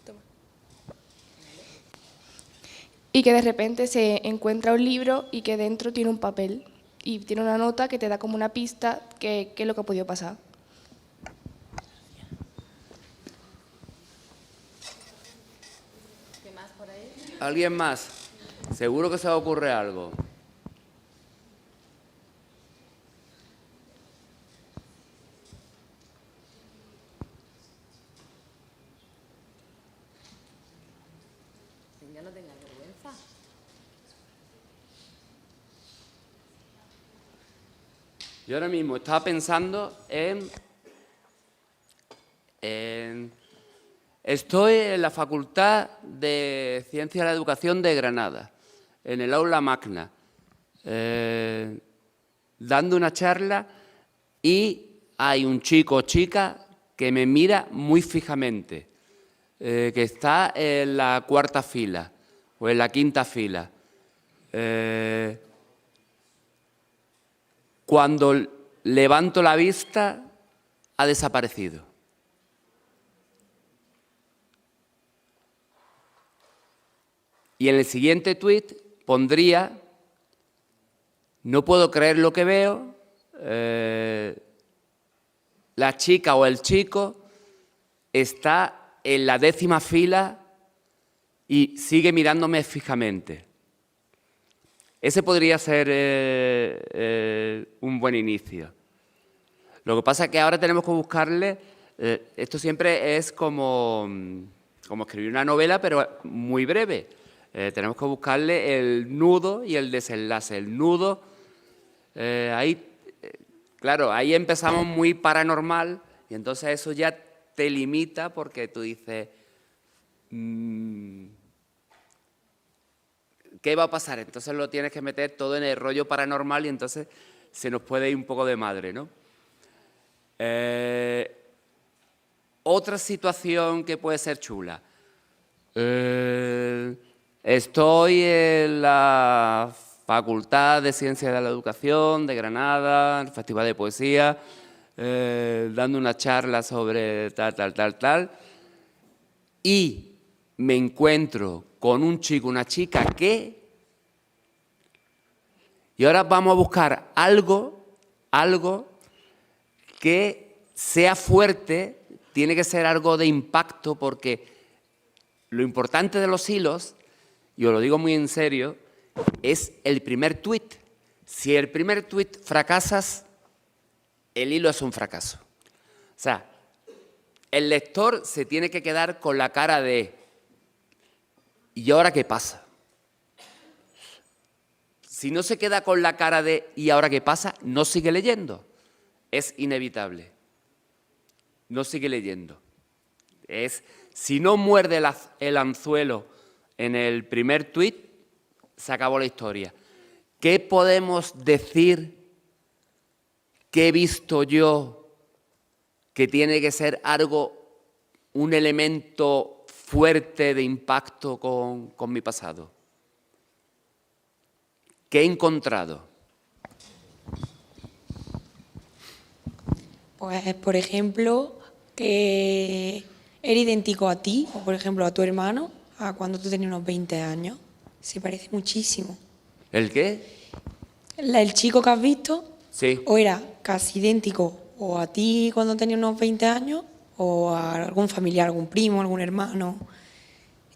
Speaker 3: Toma.
Speaker 4: Y que de repente se encuentra un libro y que dentro tiene un papel y tiene una nota que te da como una pista que es lo que ha podido pasar.
Speaker 1: ¿Qué más por ahí?
Speaker 2: ¿Alguien más? Seguro que se os ocurre algo. Yo ahora mismo estaba pensando estoy en la Facultad de Ciencias de la Educación de Granada, en el aula magna, dando una charla y hay un chico o chica que me mira muy fijamente, que está en la cuarta fila o en la quinta fila. Cuando levanto la vista, ha desaparecido. Y en el siguiente tuit pondría: no puedo creer lo que veo, la chica o el chico está en la 10ª fila y sigue mirándome fijamente. Ese podría ser un buen inicio. Lo que pasa es que ahora tenemos que buscarle, esto siempre es como escribir una novela, pero muy breve. Tenemos que buscarle el nudo y el desenlace. El nudo, claro, ahí empezamos muy paranormal y entonces eso ya te limita porque tú dices, ¿qué va a pasar? Entonces lo tienes que meter todo en el rollo paranormal y entonces se nos puede ir un poco de madre, ¿no? Otra situación que puede ser chula. Estoy en la Facultad de Ciencias de la Educación de Granada, en el Festival de Poesía, dando una charla sobre tal, y me encuentro con un chico, una chica y ahora vamos a buscar algo que sea fuerte, tiene que ser algo de impacto, porque lo importante de los hilos, y os lo digo muy en serio, es el primer tuit. Si el primer tuit fracasas, el hilo es un fracaso. O sea, el lector se tiene que quedar con la cara de ¿y ahora qué pasa? Si no se queda con la cara de ¿y ahora qué pasa?, no sigue leyendo. Es inevitable. No sigue leyendo. Si no muerde el anzuelo en el primer tuit, se acabó la historia. ¿Qué podemos decir que he visto yo que tiene que ser un elemento fuerte de impacto con mi pasado? ¿Qué he encontrado?
Speaker 5: Pues, por ejemplo, que era idéntico a ti, o por ejemplo a tu hermano, a cuando tú tenías unos 20 años. Se parece muchísimo.
Speaker 2: ¿El qué?
Speaker 5: El chico que has visto,
Speaker 2: Sí.
Speaker 5: o era casi idéntico o a ti cuando tenías unos 20 años, o a algún familiar, algún primo, algún hermano.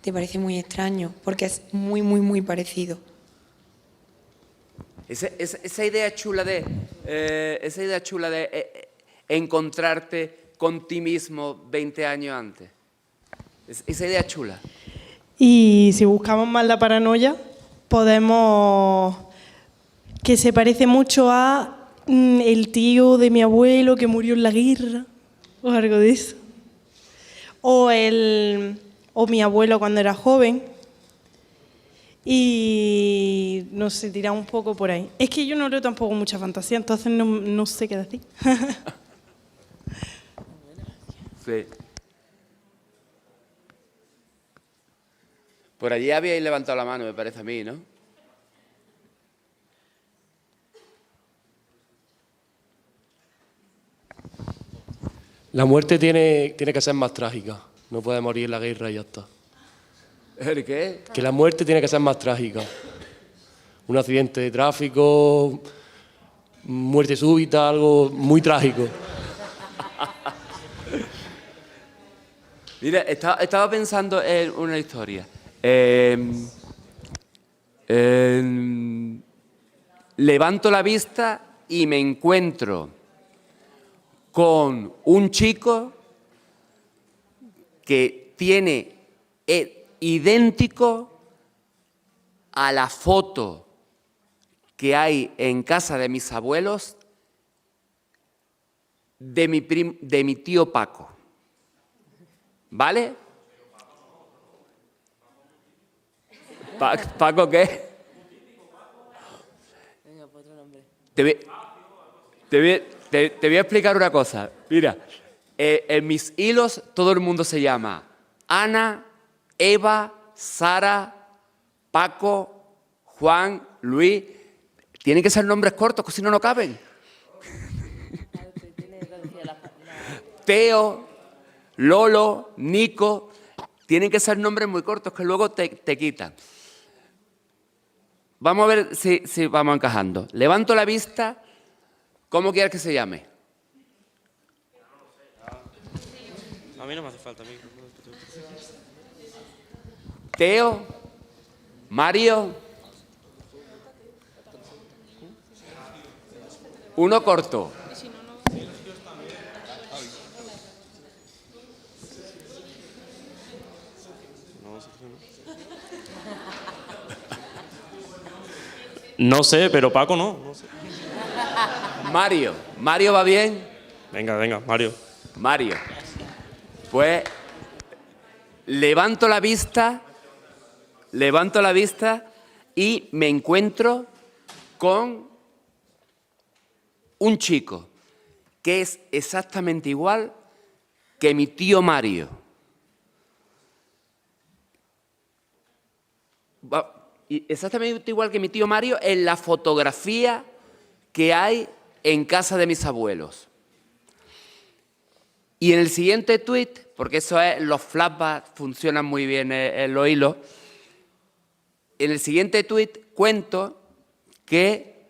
Speaker 5: Te parece muy extraño, porque es muy, muy, muy parecido.
Speaker 2: Esa idea chula de encontrarte con ti mismo 20 años antes. Esa idea chula.
Speaker 6: Y si buscamos más la paranoia, podemos... que se parece mucho a el tío de mi abuelo que murió en la guerra, o algo de eso. O mi abuelo cuando era joven. Y no sé, tirar un poco por ahí. Es que yo no leo tampoco mucha fantasía, entonces no sé qué decir.
Speaker 2: Sí. Por allí habíais levantado la mano, me parece a mí, ¿no?
Speaker 7: La muerte tiene que ser más trágica. No puede morir en la guerra y ya está.
Speaker 2: ¿El qué?
Speaker 7: Que la muerte tiene que ser más trágica. Un accidente de tráfico, muerte súbita, algo muy trágico.
Speaker 2: Mira, estaba pensando en una historia. Levanto la vista y me encuentro con un chico que tiene idéntico a la foto que hay en casa de mis abuelos de mi tío Paco. ¿Vale? ¿Paco qué? Te voy a explicar una cosa. Mira, en mis hilos todo el mundo se llama Ana, Eva, Sara, Paco, Juan, Luis. Tienen que ser nombres cortos, que si no, no caben. Teo, Lolo, Nico. Tienen que ser nombres muy cortos que luego te quitan. Vamos a ver si vamos encajando. Levanto la vista. ¿Cómo quieres que se llame?
Speaker 8: A mí no me hace falta.
Speaker 2: Teo, Mario. Uno corto.
Speaker 8: No sé, pero Paco no. No sé.
Speaker 2: Mario. ¿Mario va bien?
Speaker 8: Venga, Mario.
Speaker 2: Mario. Pues levanto la vista y me encuentro con un chico que es exactamente igual que mi tío Mario. Exactamente igual que mi tío Mario en la fotografía que hay en casa de mis abuelos. Y en el siguiente tuit, porque eso es, los flashbacks funcionan muy bien en los hilos, en el siguiente tuit cuento que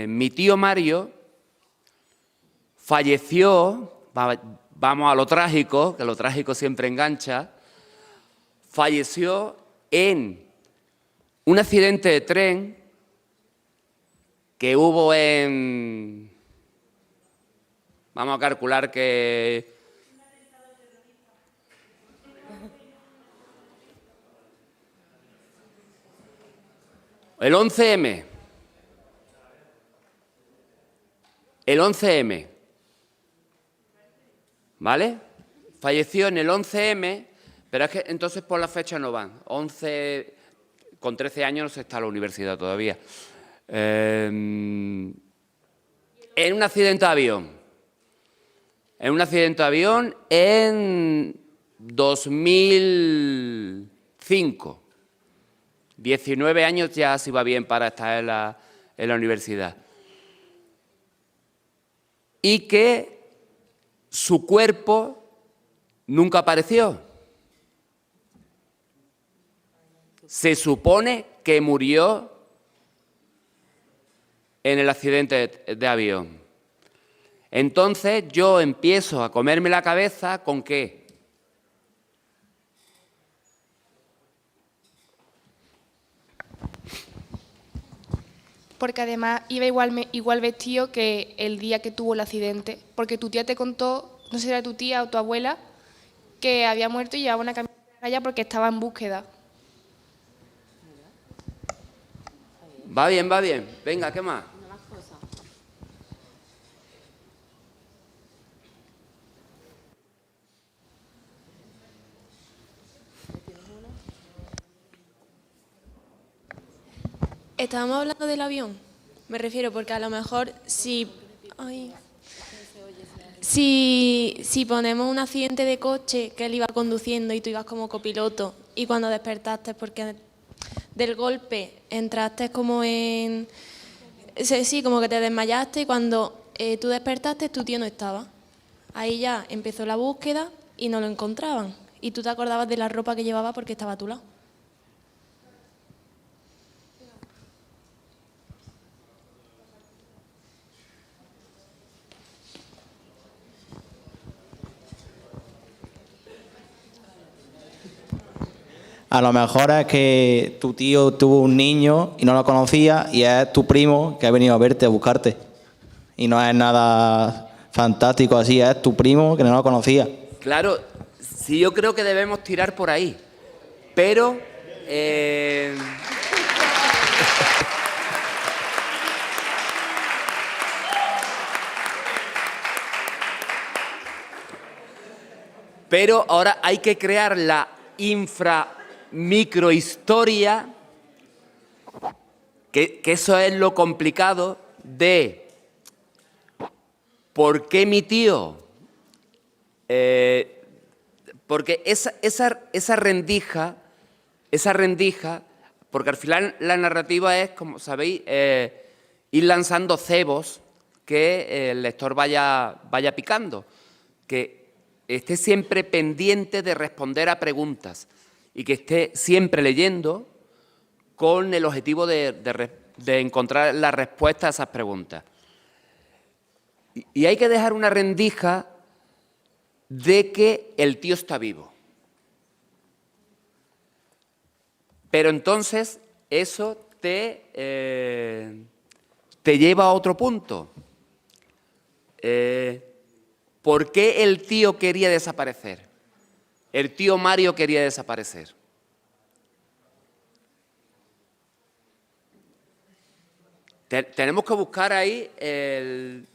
Speaker 2: mi tío Mario falleció, vamos a lo trágico, que lo trágico siempre engancha, falleció en un accidente de tren que hubo en... Vamos a calcular que... El 11M. El 11M. ¿Vale? Falleció en el 11M, pero es que entonces por la fecha no van. 11... Con 13 años no se está en la universidad todavía. En un accidente de avión. En un accidente de avión en 2005. 19 años ya se iba bien para estar en la universidad. Y que su cuerpo nunca apareció. Se supone que murió en el accidente de avión. Entonces yo empiezo a comerme la cabeza con ¿qué?
Speaker 4: Porque además iba igual vestido que el día que tuvo el accidente, porque tu tía te contó, no sé si era tu tía o tu abuela, que había muerto y llevaba una camiseta de raya porque estaba en búsqueda.
Speaker 2: Va bien, va bien. Venga, ¿qué más?
Speaker 3: Estábamos hablando del avión, me refiero, porque a lo mejor si ponemos un accidente de coche que él iba conduciendo y tú ibas como copiloto y cuando despertaste porque del golpe entraste como en... Sí, como que te desmayaste y cuando tú despertaste tu tío no estaba. Ahí ya empezó la búsqueda y no lo encontraban. Y tú te acordabas de la ropa que llevaba porque estaba a tu lado.
Speaker 9: A lo mejor es que tu tío tuvo un niño y no lo conocía y es tu primo que ha venido a verte, a buscarte. Y no es nada fantástico así, es tu primo que no lo conocía.
Speaker 2: Claro, sí, yo creo que debemos tirar por ahí. Pero... Pero ahora hay que crear la microhistoria, que eso es lo complicado de por qué mi tío. Porque esa rendija, porque al final la narrativa es, como sabéis, ir lanzando cebos que el lector vaya picando, que esté siempre pendiente de responder a preguntas y que esté siempre leyendo con el objetivo de encontrar la respuesta a esas preguntas. Y hay que dejar una rendija de que el tío está vivo. Pero entonces eso te lleva a otro punto. ¿Por qué el tío quería desaparecer? El tío Mario quería desaparecer. Tenemos que buscar ahí el...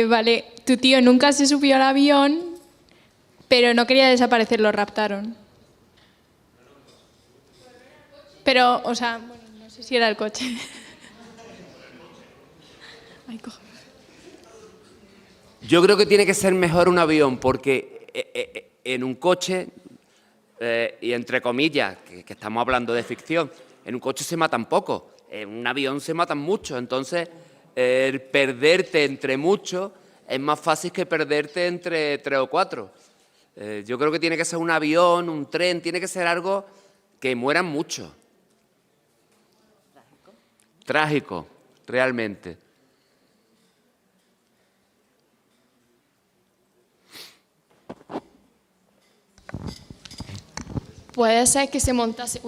Speaker 10: Vale, tu tío nunca se subió al avión, pero no quería desaparecer, lo raptaron. Pero, o sea, bueno, no sé si era el coche. Ay, coge.
Speaker 2: Yo creo que tiene que ser mejor un avión, porque en un coche, y entre comillas, que estamos hablando de ficción, en un coche se matan poco, en un avión se matan muchos, entonces el perderte entre muchos es más fácil que perderte entre 3 o 4. Yo creo que tiene que ser un avión, un tren, tiene que ser algo que mueran muchos. Trágico, realmente.
Speaker 4: Puede ser que se montase,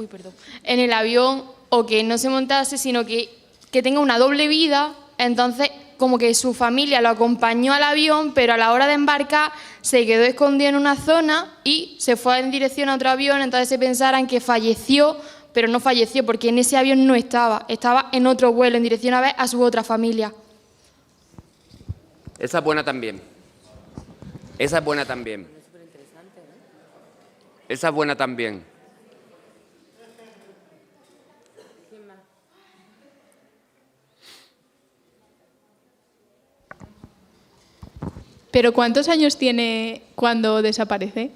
Speaker 4: en el avión, o que no se montase, sino que tenga una doble vida. Entonces, como que su familia lo acompañó al avión, pero a la hora de embarcar se quedó escondido en una zona y se fue en dirección a otro avión. Entonces se pensaran que falleció, pero no falleció, porque en ese avión no estaba en otro vuelo en dirección a ver a su otra familia.
Speaker 2: Esa es buena también. Esa es buena también. Esa es buena también.
Speaker 10: Pero ¿cuántos años tiene cuando desaparece?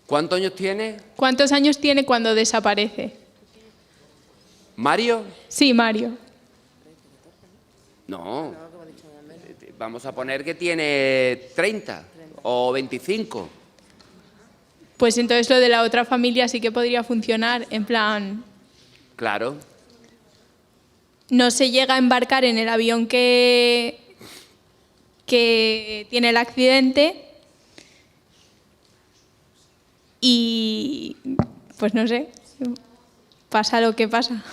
Speaker 2: ¿Cuántos años tiene?
Speaker 10: ¿Cuántos años tiene cuando desaparece?
Speaker 2: ¿Mario?
Speaker 10: Sí, Mario.
Speaker 2: No. Vamos a poner que tiene 30 o 25.
Speaker 10: Pues entonces lo de la otra familia sí que podría funcionar, en plan...
Speaker 2: Claro.
Speaker 10: No se llega a embarcar en el avión que tiene el accidente y, pues no sé, pasa lo que pasa.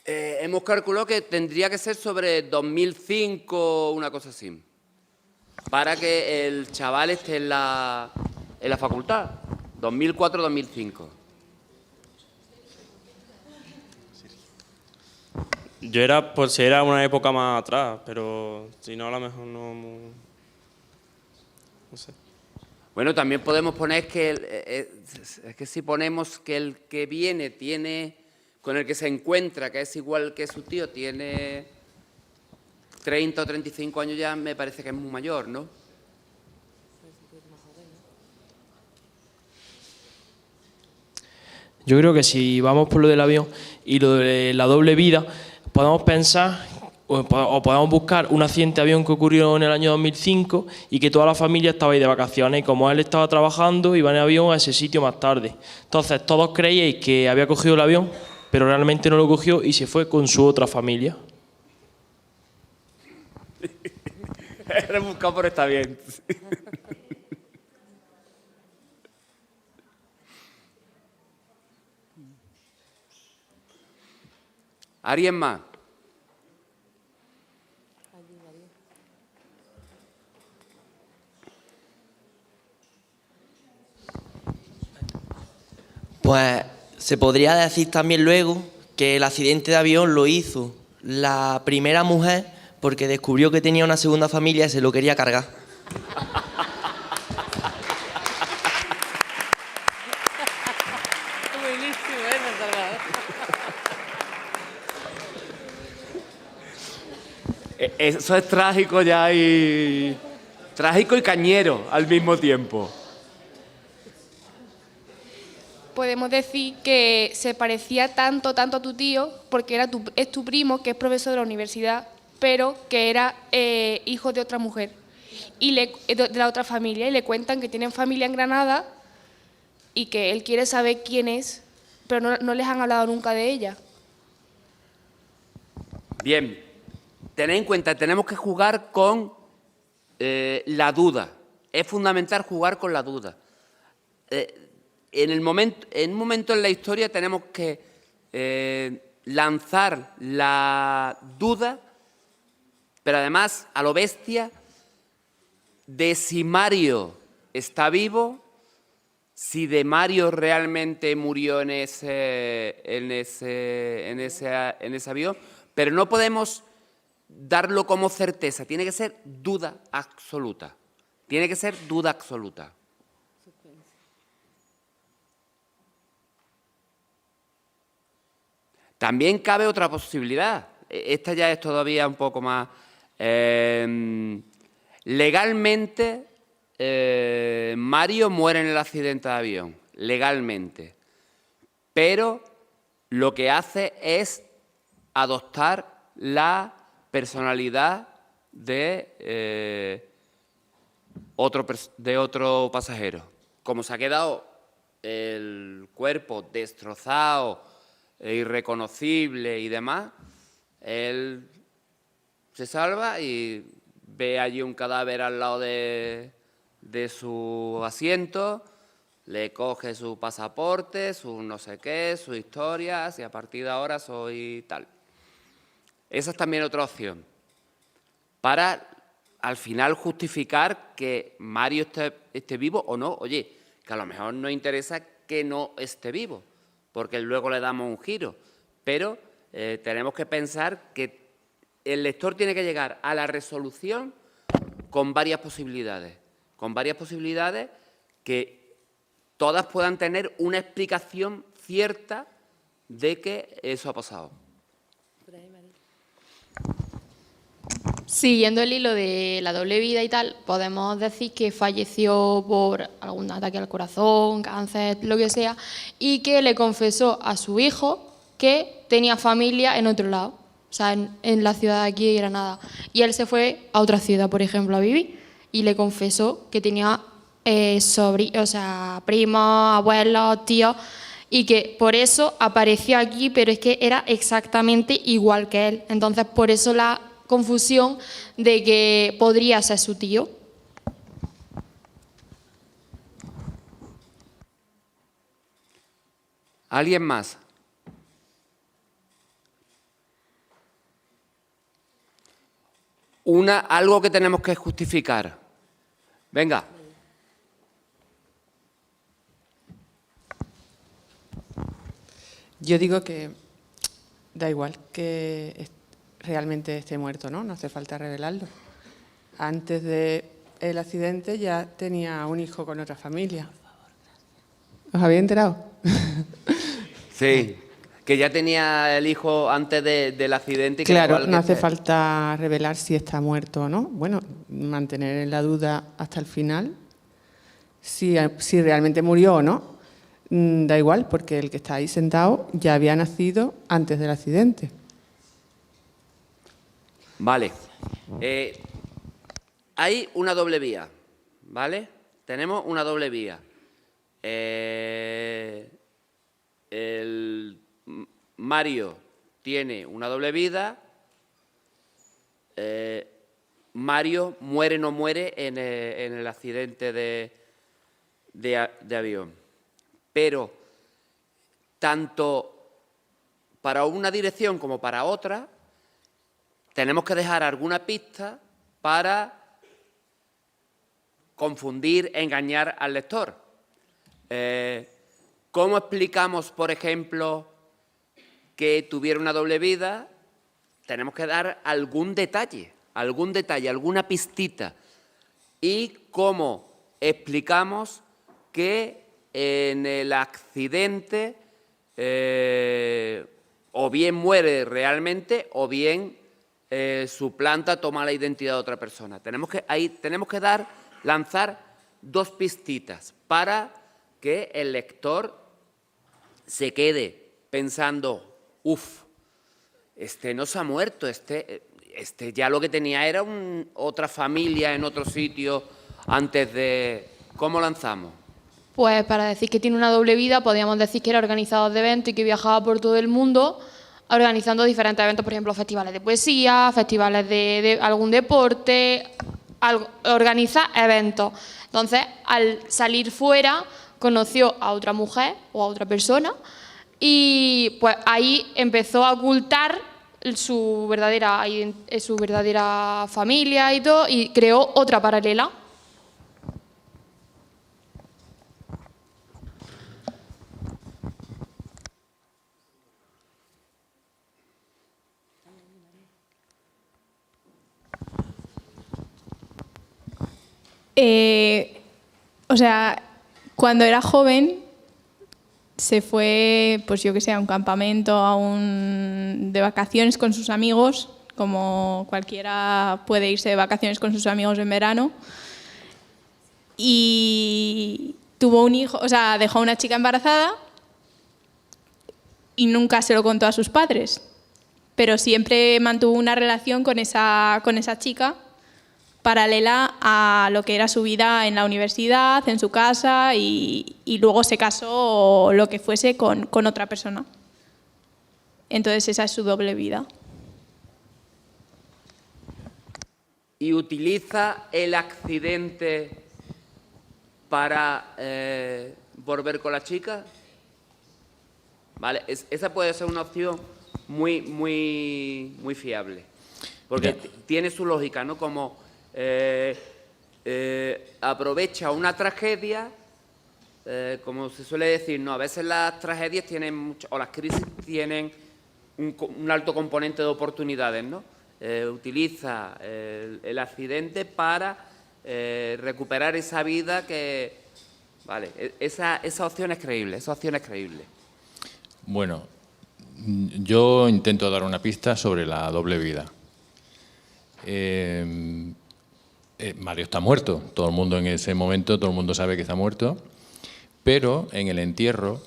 Speaker 2: Hemos calculado que tendría que ser sobre 2005, una cosa así, para que el chaval esté en la facultad. 2004-2005.
Speaker 8: Yo era, pues era una época más atrás, pero si no, a lo mejor no... No sé.
Speaker 2: Bueno, también podemos poner que, es que si ponemos que el que viene tiene, con el que se encuentra, que es igual que su tío, tiene 30 o 35 años, ya me parece que es muy mayor, ¿no?
Speaker 11: Yo creo que si vamos por lo del avión y lo de la doble vida, podemos pensar o podemos buscar un accidente de avión que ocurrió en el año 2005 y que toda la familia estaba ahí de vacaciones y como él estaba trabajando iba en avión a ese sitio más tarde. Entonces todos creíais que había cogido el avión, pero realmente no lo cogió y se fue con su otra familia.
Speaker 2: He buscado, pero está bien. ¿Alguien más?
Speaker 12: Se podría decir también luego que el accidente de avión lo hizo la primera mujer porque descubrió que tenía una segunda familia y se lo quería cargar.
Speaker 2: Eso es trágico ya y... trágico y cañero al mismo tiempo.
Speaker 4: Podemos decir que se parecía tanto a tu tío porque es tu primo, que es profesor de la universidad, pero que era hijo de otra mujer, y de la otra familia, y le cuentan que tienen familia en Granada y que él quiere saber quién es, pero no les han hablado nunca de ella.
Speaker 2: Bien, tened en cuenta, tenemos que jugar con la duda. Es fundamental jugar con la duda. En un momento en la historia tenemos que lanzar la duda, pero además a lo bestia, de si Mario está vivo, si de Mario realmente murió en ese avión, pero no podemos darlo como certeza, tiene que ser duda absoluta. Tiene que ser duda absoluta. También cabe otra posibilidad. Esta ya es todavía un poco más... legalmente, Mario muere en el accidente de avión. Legalmente. Pero lo que hace es adoptar la personalidad de otro pasajero. Como se ha quedado el cuerpo destrozado, irreconocible y demás, él se salva y ve allí un cadáver al lado de su asiento, le coge su pasaporte, su no sé qué, su historia, y a partir de ahora soy tal. Esa es también otra opción, para al final justificar que Mario esté vivo o no. Oye, que a lo mejor nos interesa que no esté vivo, porque luego le damos un giro, pero tenemos que pensar que el lector tiene que llegar a la resolución con varias posibilidades que todas puedan tener una explicación cierta de que eso ha pasado.
Speaker 10: Siguiendo el hilo de la doble vida y tal, podemos decir que falleció por algún ataque al corazón, cáncer, lo que sea, y que le confesó a su hijo que tenía familia en otro lado, o sea, en la ciudad de aquí de Granada. Y él se fue a otra ciudad, por ejemplo, a vivir, y le confesó que tenía primos, abuelos, tíos, y que por eso apareció aquí, pero es que era exactamente igual que él. Entonces, por eso la confusión de que podría ser su tío.
Speaker 2: ¿Alguien más? Algo que tenemos que justificar. Venga.
Speaker 13: Yo digo que da igual que realmente esté muerto, ¿no? No hace falta revelarlo. Antes del accidente ya tenía un hijo con otra familia. ¿Os habéis enterado?
Speaker 2: Sí, que ya tenía el hijo antes del accidente. Y que
Speaker 13: claro, no hace falta revelar si está muerto o no. Bueno, mantener en la duda hasta el final si realmente murió o no. Da igual, porque el que está ahí sentado ya había nacido antes del accidente.
Speaker 2: Vale. Hay una doble vía, ¿vale? Tenemos una doble vía. El Mario tiene una doble vida. Mario muere o no muere en el accidente de avión. Pero tanto para una dirección como para otra, tenemos que dejar alguna pista para confundir, engañar al lector. ¿Cómo explicamos, por ejemplo, que tuviera una doble vida? Tenemos que dar algún detalle, alguna pistita. Y cómo explicamos que en el accidente o bien muere realmente o bien suplanta, toma la identidad de otra persona. Tenemos que lanzar dos pistitas para que el lector se quede pensando, este no se ha muerto, este ya lo que tenía era otra familia en otro sitio antes de... ¿Cómo lanzamos?
Speaker 10: Pues para decir que tiene una doble vida, podríamos decir que era organizador de eventos y que viajaba por todo el mundo organizando diferentes eventos, por ejemplo, festivales de poesía, festivales de algún deporte, organiza eventos. Entonces, al salir fuera, conoció a otra mujer o a otra persona y pues ahí empezó a ocultar su verdadera familia y todo, y creó otra paralela.
Speaker 14: O sea, cuando era joven se fue, pues yo que sé, a un campamento, de vacaciones con sus amigos, como cualquiera puede irse de vacaciones con sus amigos en verano, y tuvo un hijo, o sea, dejó a una chica embarazada y nunca se lo contó a sus padres, pero siempre mantuvo una relación con esa chica paralela a lo que era su vida en la universidad, en su casa, y luego se casó o lo que fuese con otra persona. Entonces esa es su doble vida.
Speaker 2: ¿Y utiliza el accidente para volver con la chica? ¿Vale? Esa puede ser una opción muy fiable, porque tiene su lógica, ¿no? Como aprovecha una tragedia, como se suele decir, ¿no? A veces las tragedias tienen o las crisis tienen un alto componente de oportunidades, ¿no? Utiliza el accidente para recuperar esa vida que... Vale, esa opción es creíble,
Speaker 15: Bueno, yo intento dar una pista sobre la doble vida. Mario está muerto, todo el mundo en ese momento, todo el mundo sabe que está muerto, pero en el entierro,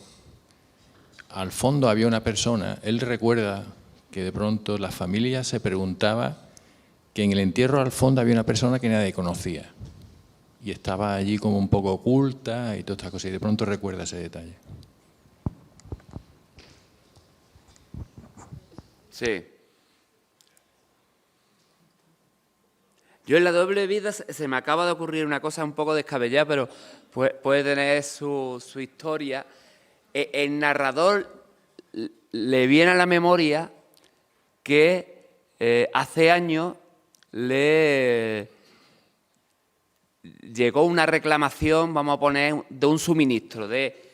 Speaker 15: al fondo había una persona, él recuerda que de pronto la familia se preguntaba que en el entierro al fondo había una persona que nadie conocía y estaba allí como un poco oculta y todas estas cosas, y de pronto recuerda ese detalle.
Speaker 2: Sí. Yo en la doble vida se me acaba de ocurrir una cosa un poco descabellada, pero puede tener su historia. El narrador le viene a la memoria que hace años le llegó una reclamación, vamos a poner, de un suministro de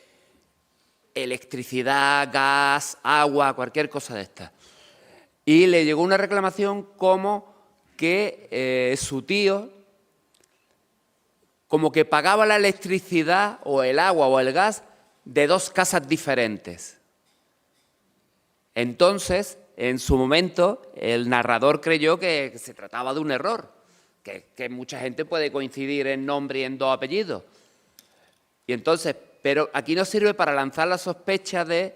Speaker 2: electricidad, gas, agua, cualquier cosa de estas. Y le llegó una reclamación como que su tío como que pagaba la electricidad o el agua o el gas de dos casas diferentes. Entonces, en su momento, el narrador creyó que se trataba de un error, que mucha gente puede coincidir en nombre y en dos apellidos. Y entonces, pero aquí nos sirve para lanzar la sospecha de,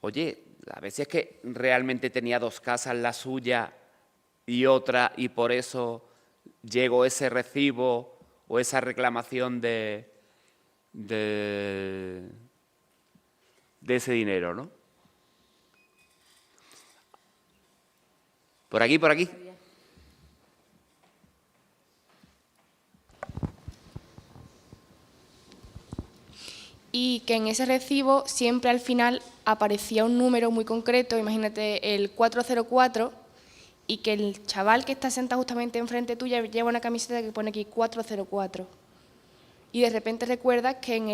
Speaker 2: oye, a veces es que realmente tenía dos casas, la suya y otra, y por eso llegó ese recibo o esa reclamación de ese dinero, ¿no? Por aquí, por aquí.
Speaker 4: Y que en ese recibo siempre al final aparecía un número muy concreto, imagínate el 404, y que el chaval que está sentado justamente enfrente tuya lleva una camiseta que pone aquí 404. Y de repente recuerdas que en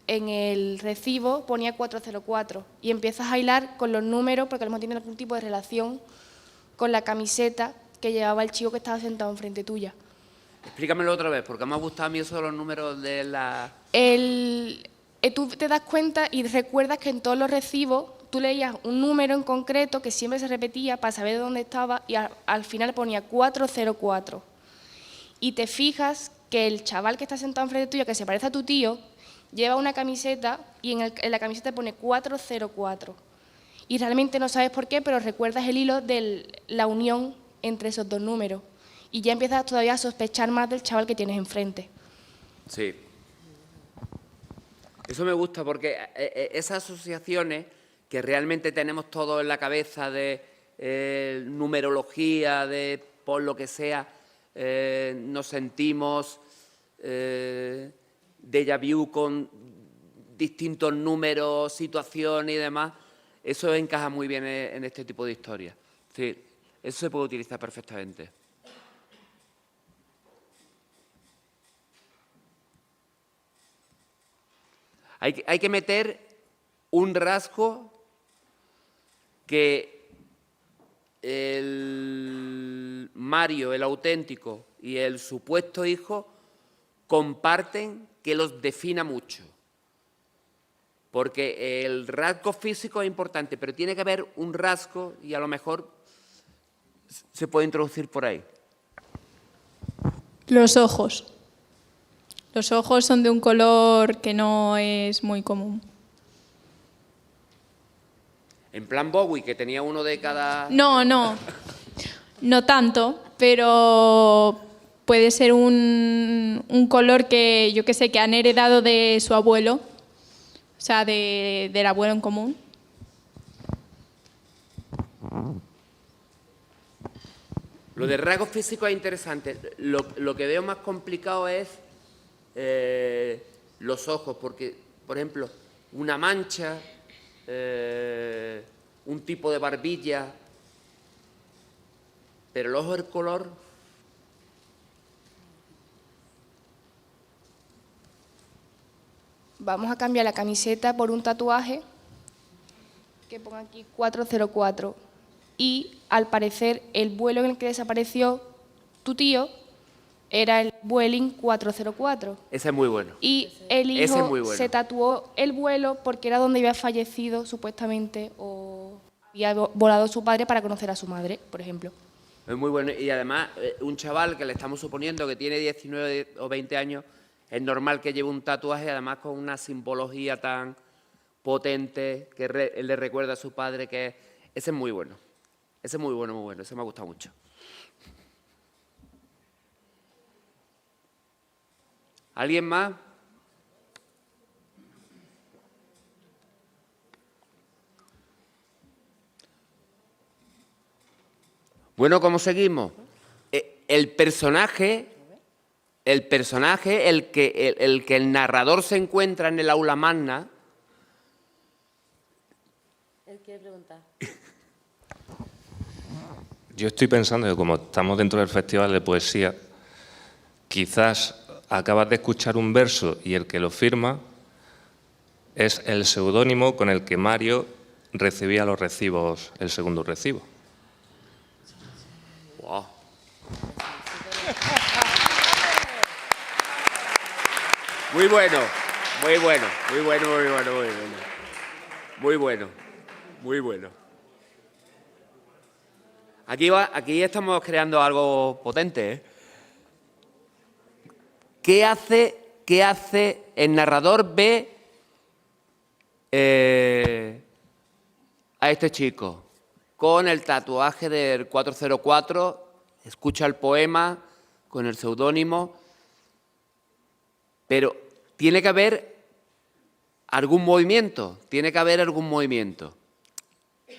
Speaker 4: en el recibo ponía 404 y empiezas a hilar con los números porque a lo mejor tiene algún tipo de relación con la camiseta que llevaba el chico que estaba sentado enfrente tuya.
Speaker 2: Explícamelo otra vez, porque me ha gustado a mí eso de los números de la...
Speaker 4: Tú te das cuenta y recuerdas que en todos los recibos tú leías un número en concreto que siempre se repetía para saber de dónde estaba y al final ponía 404. Y te fijas que el chaval que está sentado enfrente tuyo, que se parece a tu tío, lleva una camiseta y en la camiseta pone 404. Y realmente no sabes por qué, pero recuerdas el hilo de la unión entre esos dos números. Y ya empiezas todavía a sospechar más del chaval que tienes enfrente.
Speaker 2: Sí. Eso me gusta porque esas asociaciones que realmente tenemos todos en la cabeza de numerología, de por lo que sea, nos sentimos déjà vu con distintos números, situaciones y demás, eso encaja muy bien en este tipo de historias. Sí, eso se puede utilizar perfectamente. Hay que meter un rasgo que el Mario, el auténtico, y el supuesto hijo comparten, que los defina mucho. Porque el rasgo físico es importante, pero tiene que haber un rasgo y a lo mejor se puede introducir por ahí.
Speaker 14: Los ojos. Los ojos son de un color que no es muy común.
Speaker 2: En plan Bowie, que tenía uno de cada...
Speaker 14: No tanto, pero puede ser un color que yo que sé, que han heredado de su abuelo, o sea, del abuelo en común.
Speaker 2: Lo de rasgos físicos es interesante. Lo que veo más complicado es los ojos, porque, por ejemplo, una mancha, un tipo de barbilla, pero el ojo, el color...
Speaker 4: Vamos a cambiar la camiseta por un tatuaje que ponga aquí 404 y al parecer el vuelo en el que desapareció tu tío era el Vueling 404.
Speaker 2: Ese es muy bueno.
Speaker 4: Y el
Speaker 2: Ese es
Speaker 4: hijo
Speaker 2: muy bueno.
Speaker 4: se tatuó el vuelo porque era donde había fallecido supuestamente o había volado su padre para conocer a su madre, por ejemplo.
Speaker 2: Es muy bueno. Y además, un chaval que le estamos suponiendo que tiene 19 o 20 años, es normal que lleve un tatuaje, además con una simbología tan potente que le recuerda a su padre, que ese es muy bueno. Ese es muy bueno, muy bueno. Ese me ha gustado mucho. ¿Alguien más? Bueno, ¿cómo seguimos? El personaje, el que el narrador se encuentra en el aula magna.
Speaker 1: Él quiere preguntar.
Speaker 16: Yo estoy pensando que como estamos dentro del Festival de Poesía, quizás acabas de escuchar un verso y el que lo firma es el seudónimo con el que Mario recibía los recibos, el segundo recibo.
Speaker 2: Wow. Muy bueno, muy bueno, muy bueno, muy bueno, muy bueno. Muy bueno, muy bueno. Aquí estamos creando algo potente, ¿eh? ¿Qué hace el narrador? Ve a este chico con el tatuaje del 404, escucha el poema con el seudónimo, pero tiene que haber algún movimiento,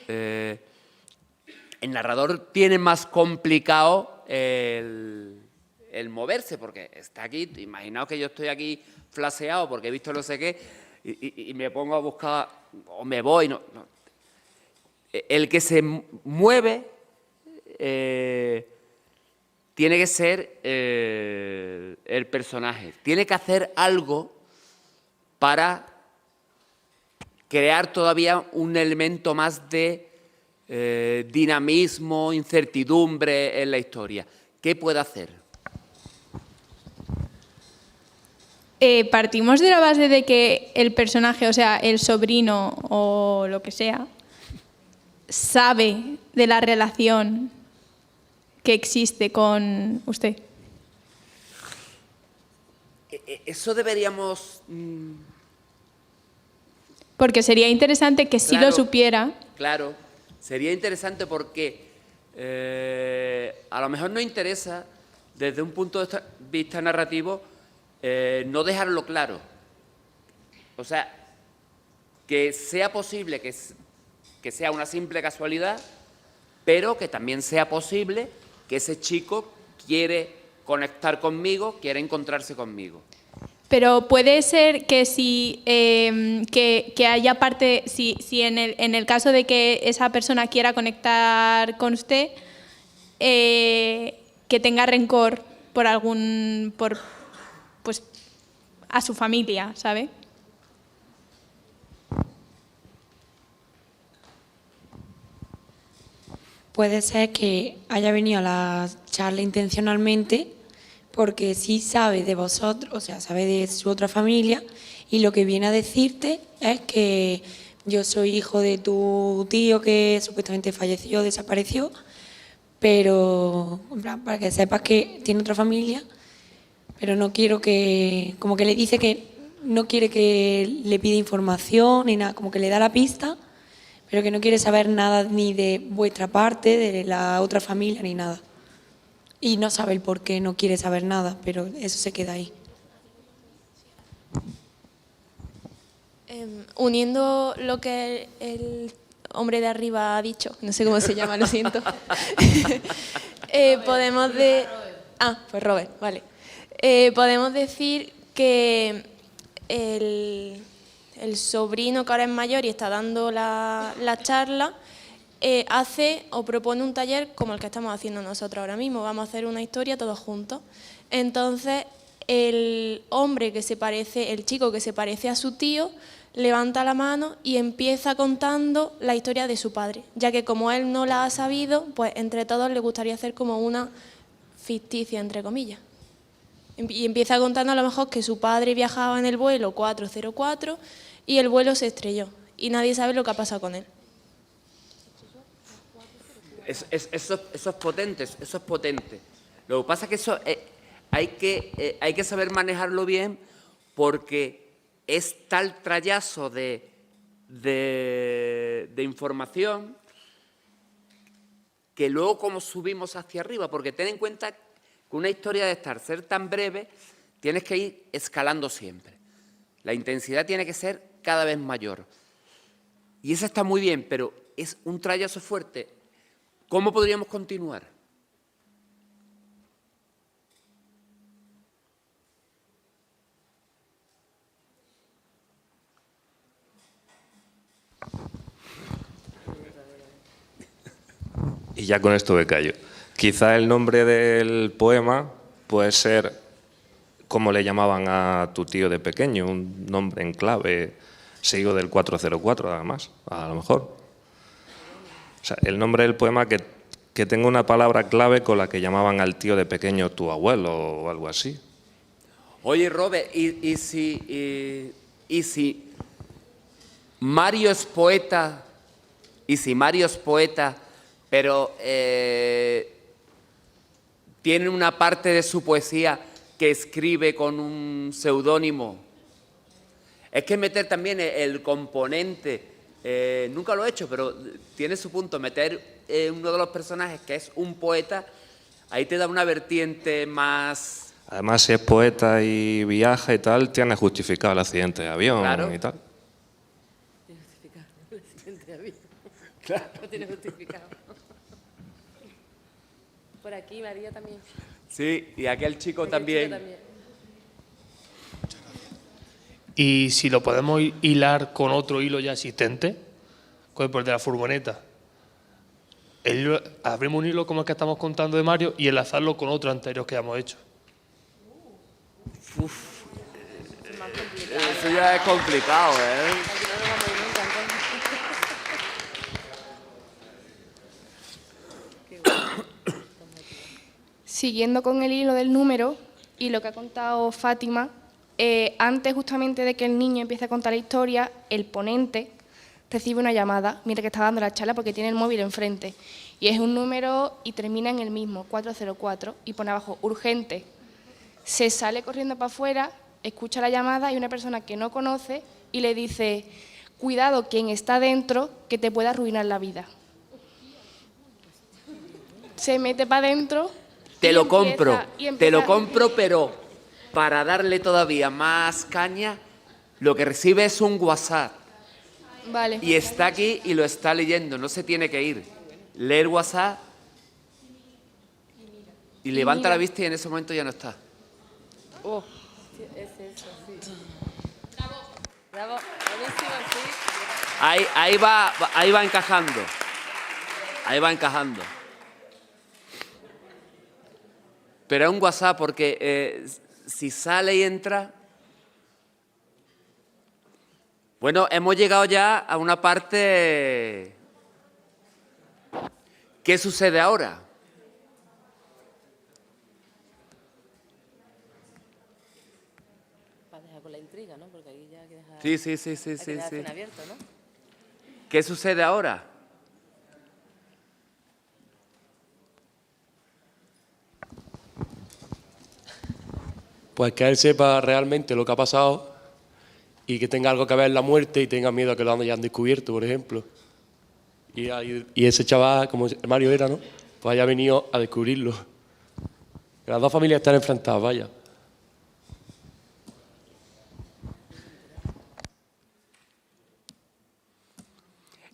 Speaker 2: El narrador tiene más complicado el moverse, porque está aquí, imaginaos que yo estoy aquí flaseado porque he visto no sé qué, y me pongo a buscar, o me voy, no. El que se mueve tiene que ser el personaje, tiene que hacer algo para crear todavía un elemento más de dinamismo, incertidumbre en la historia. ¿Qué puede hacer?
Speaker 14: Partimos de la base de que el personaje, o sea, el sobrino o lo que sea, sabe de la relación que existe con usted.
Speaker 2: Eso deberíamos...
Speaker 14: Porque sería interesante que sí lo supiera.
Speaker 2: Claro, sería interesante porque a lo mejor nos interesa, desde un punto de vista narrativo, no dejarlo claro. O sea, que sea posible que sea una simple casualidad, pero que también sea posible que ese chico quiere conectar conmigo, quiere encontrarse conmigo.
Speaker 14: Pero puede ser que si que haya parte, si en el caso de que esa persona quiera conectar con usted, que tenga rencor por pues a su familia, ¿sabe?
Speaker 5: Puede ser que haya venido a la charla intencionalmente porque sí sabe de vosotros, o sea, sabe de su otra familia, y lo que viene a decirte es que yo soy hijo de tu tío que supuestamente falleció, desapareció, pero en plan, para que sepas que tiene otra familia, pero no quiero que, como que le dice que no quiere que le pida información ni nada, como que le da la pista, pero que no quiere saber nada ni de vuestra parte, de la otra familia, ni nada. Y no sabe el por qué no quiere saber nada, pero eso se queda ahí.
Speaker 3: Uniendo lo que el hombre de arriba ha dicho, no sé cómo se llama, lo siento, podemos pues Robert, vale. Podemos decir que el sobrino, que ahora es mayor y está dando la charla, hace o propone un taller como el que estamos haciendo nosotros ahora mismo. Vamos a hacer una historia todos juntos. Entonces, el hombre que se parece, el chico que se parece a su tío, levanta la mano y empieza contando la historia de su padre, ya que como él no la ha sabido, pues entre todos le gustaría hacer como una ficticia, entre comillas. Y empieza contando a lo mejor que su padre viajaba en el vuelo 404 y el vuelo se estrelló y nadie sabe lo que ha pasado con él.
Speaker 2: Eso es potente, eso es potente. Lo que pasa es que eso hay que saber manejarlo bien porque es tal trayazo de información que luego como subimos hacia arriba, porque ten en cuenta que una historia de ser tan breve tienes que ir escalando siempre. La intensidad tiene que ser cada vez mayor. Y eso está muy bien, pero es un trayazo fuerte. ¿Cómo podríamos continuar?
Speaker 16: Y ya con esto me callo. Quizá el nombre del poema puede ser como le llamaban a tu tío de pequeño, un nombre en clave, seguido del 404 además, a lo mejor. O sea, el nombre del poema que tenga una palabra clave con la que llamaban al tío de pequeño tu abuelo o algo así.
Speaker 2: Oye, Robert, ¿y si Mario es poeta, pero tiene una parte de su poesía que escribe con un seudónimo? Es que meter también el componente, nunca lo he hecho, pero tiene su punto, meter uno de los personajes que es un poeta, ahí te da una vertiente más...
Speaker 16: Además, si es poeta y viaja y tal, tiene justificado el accidente de avión
Speaker 2: Claro.
Speaker 16: y tal.
Speaker 1: Tiene justificado el accidente de avión. Claro. Lo tiene justificado. Por aquí, María también.
Speaker 2: Sí, y aquel chico también.
Speaker 11: Y si lo podemos hilar con otro hilo ya existente, con el de la furgoneta. Abrimos un hilo como el que estamos contando de Mario y enlazarlo con otro anterior que hemos hecho.
Speaker 2: Eso ya es complicado, ¿eh?
Speaker 4: siguiendo con el hilo del número y lo que ha contado Fátima, antes justamente de que el niño empiece a contar la historia, el ponente recibe una llamada, mira que está dando la charla porque tiene el móvil enfrente, y es un número y termina en el mismo, 404, y pone abajo, urgente. Se sale corriendo para afuera, escucha la llamada y una persona que no conoce y le dice, cuidado quien está dentro que te pueda arruinar la vida. Se mete para adentro.
Speaker 2: Te lo compro, pero para darle todavía más caña, lo que recibe es un WhatsApp.
Speaker 4: Vale.
Speaker 2: Y está aquí y lo está leyendo, no se tiene que ir. Lee el WhatsApp y levanta la vista y en ese momento ya no está.
Speaker 1: Oh, es eso, sí. Bravo, buenísimo, sí.
Speaker 2: Ahí va encajando. Ahí va encajando. Pero es un WhatsApp porque si sale y entra... Bueno, hemos llegado ya a una parte... ¿Qué sucede ahora?
Speaker 1: Para dejar con la intriga, ¿no? Porque ahí ya hay que dejar...
Speaker 2: Sí.
Speaker 1: En abierto, ¿no?
Speaker 2: ¿Qué sucede ahora?
Speaker 7: Pues que él sepa realmente lo que ha pasado y que tenga algo que ver en la muerte y tenga miedo a que lo hayan descubierto, por ejemplo. Y ese chaval, como Mario era, ¿no? Pues haya venido a descubrirlo. Que las dos familias están enfrentadas, vaya.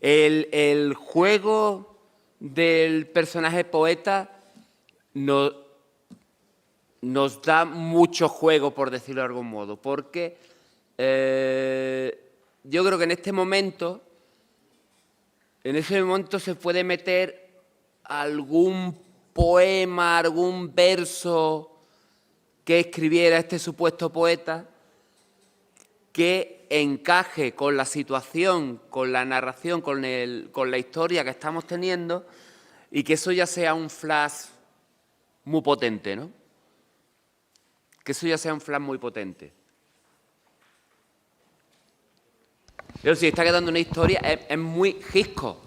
Speaker 2: El juego del personaje poeta nos da mucho juego, por decirlo de algún modo, porque yo creo que en ese momento se puede meter algún poema, algún verso que escribiera este supuesto poeta que encaje con la situación, con la narración, con la historia que estamos teniendo y que eso ya sea un flash muy potente, ¿no? Que eso ya sea un flash muy potente. Pero si está quedando una historia, es muy Hitchcock.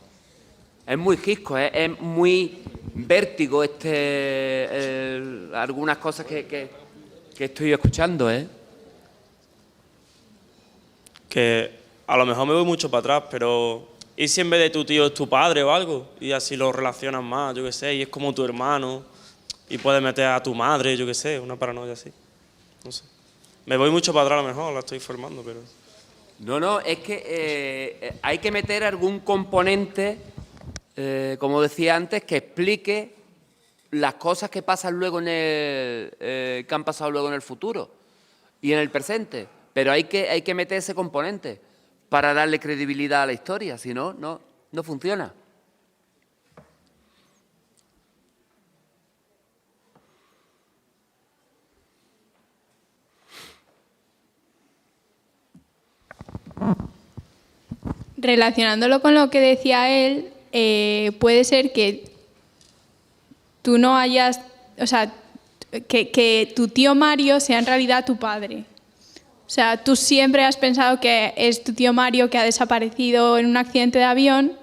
Speaker 2: Es muy Hitchcock, es muy Vértigo algunas cosas que estoy escuchando, ¿eh?
Speaker 8: Que a lo mejor me voy mucho para atrás, pero ¿y si en vez de tu tío es tu padre o algo? Y así lo relacionas más, yo qué sé, y es como tu hermano, y puedes meter a tu madre, yo qué sé, una paranoia así. No sé. Me voy mucho para atrás a lo mejor, la estoy formando, pero...
Speaker 2: No, es que hay que meter algún componente, como decía antes, que explique las cosas que pasan luego que han pasado luego en el futuro y en el presente. Pero hay que meter ese componente para darle credibilidad a la historia, si no, no funciona.
Speaker 14: Relacionándolo con lo que decía él, puede ser que tú no hayas, o sea, que tu tío Mario sea en realidad tu padre. O sea, tú siempre has pensado que es tu tío Mario que ha desaparecido en un accidente de avión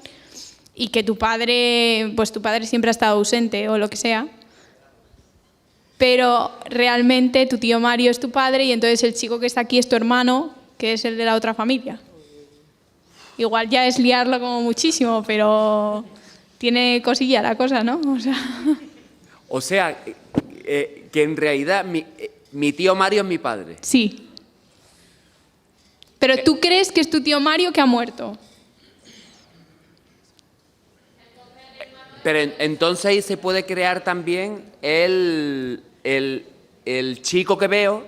Speaker 14: y que tu padre siempre ha estado ausente o lo que sea. Pero realmente tu tío Mario es tu padre y entonces el chico que está aquí es tu hermano, que es el de la otra familia. Igual ya es liarlo como muchísimo, pero tiene cosilla la cosa, ¿no?
Speaker 2: O sea, que en realidad mi tío Mario es mi padre.
Speaker 14: Sí. Pero tú crees que es tu tío Mario que ha muerto.
Speaker 2: Pero entonces ahí se puede crear también el chico que veo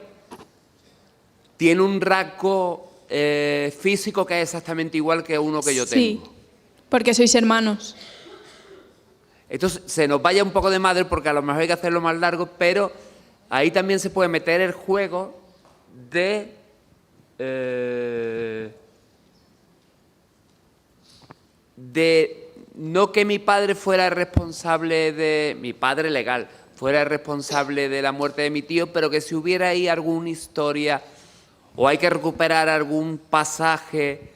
Speaker 2: tiene un rasgo físico que es exactamente igual que uno que yo tengo.
Speaker 14: Sí, porque sois hermanos.
Speaker 2: Entonces se nos vaya un poco de madre porque a lo mejor hay que hacerlo más largo, pero ahí también se puede meter el juego de no que mi padre fuera el responsable de mi padre legal, fuera el responsable de la muerte de mi tío, pero que si hubiera ahí alguna historia o hay que recuperar algún pasaje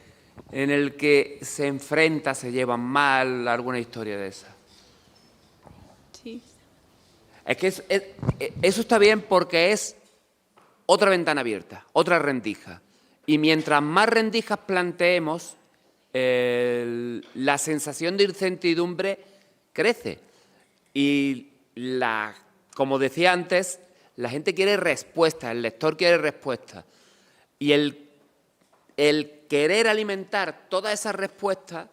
Speaker 2: en el que se enfrenta, se llevan mal, alguna historia de esa.
Speaker 14: Sí.
Speaker 2: Es que eso está bien porque es otra ventana abierta, otra rendija. Y mientras más rendijas planteemos, la sensación de incertidumbre crece. Y como decía antes, la gente quiere respuestas, el lector quiere respuestas. Y el querer alimentar todas esas respuestas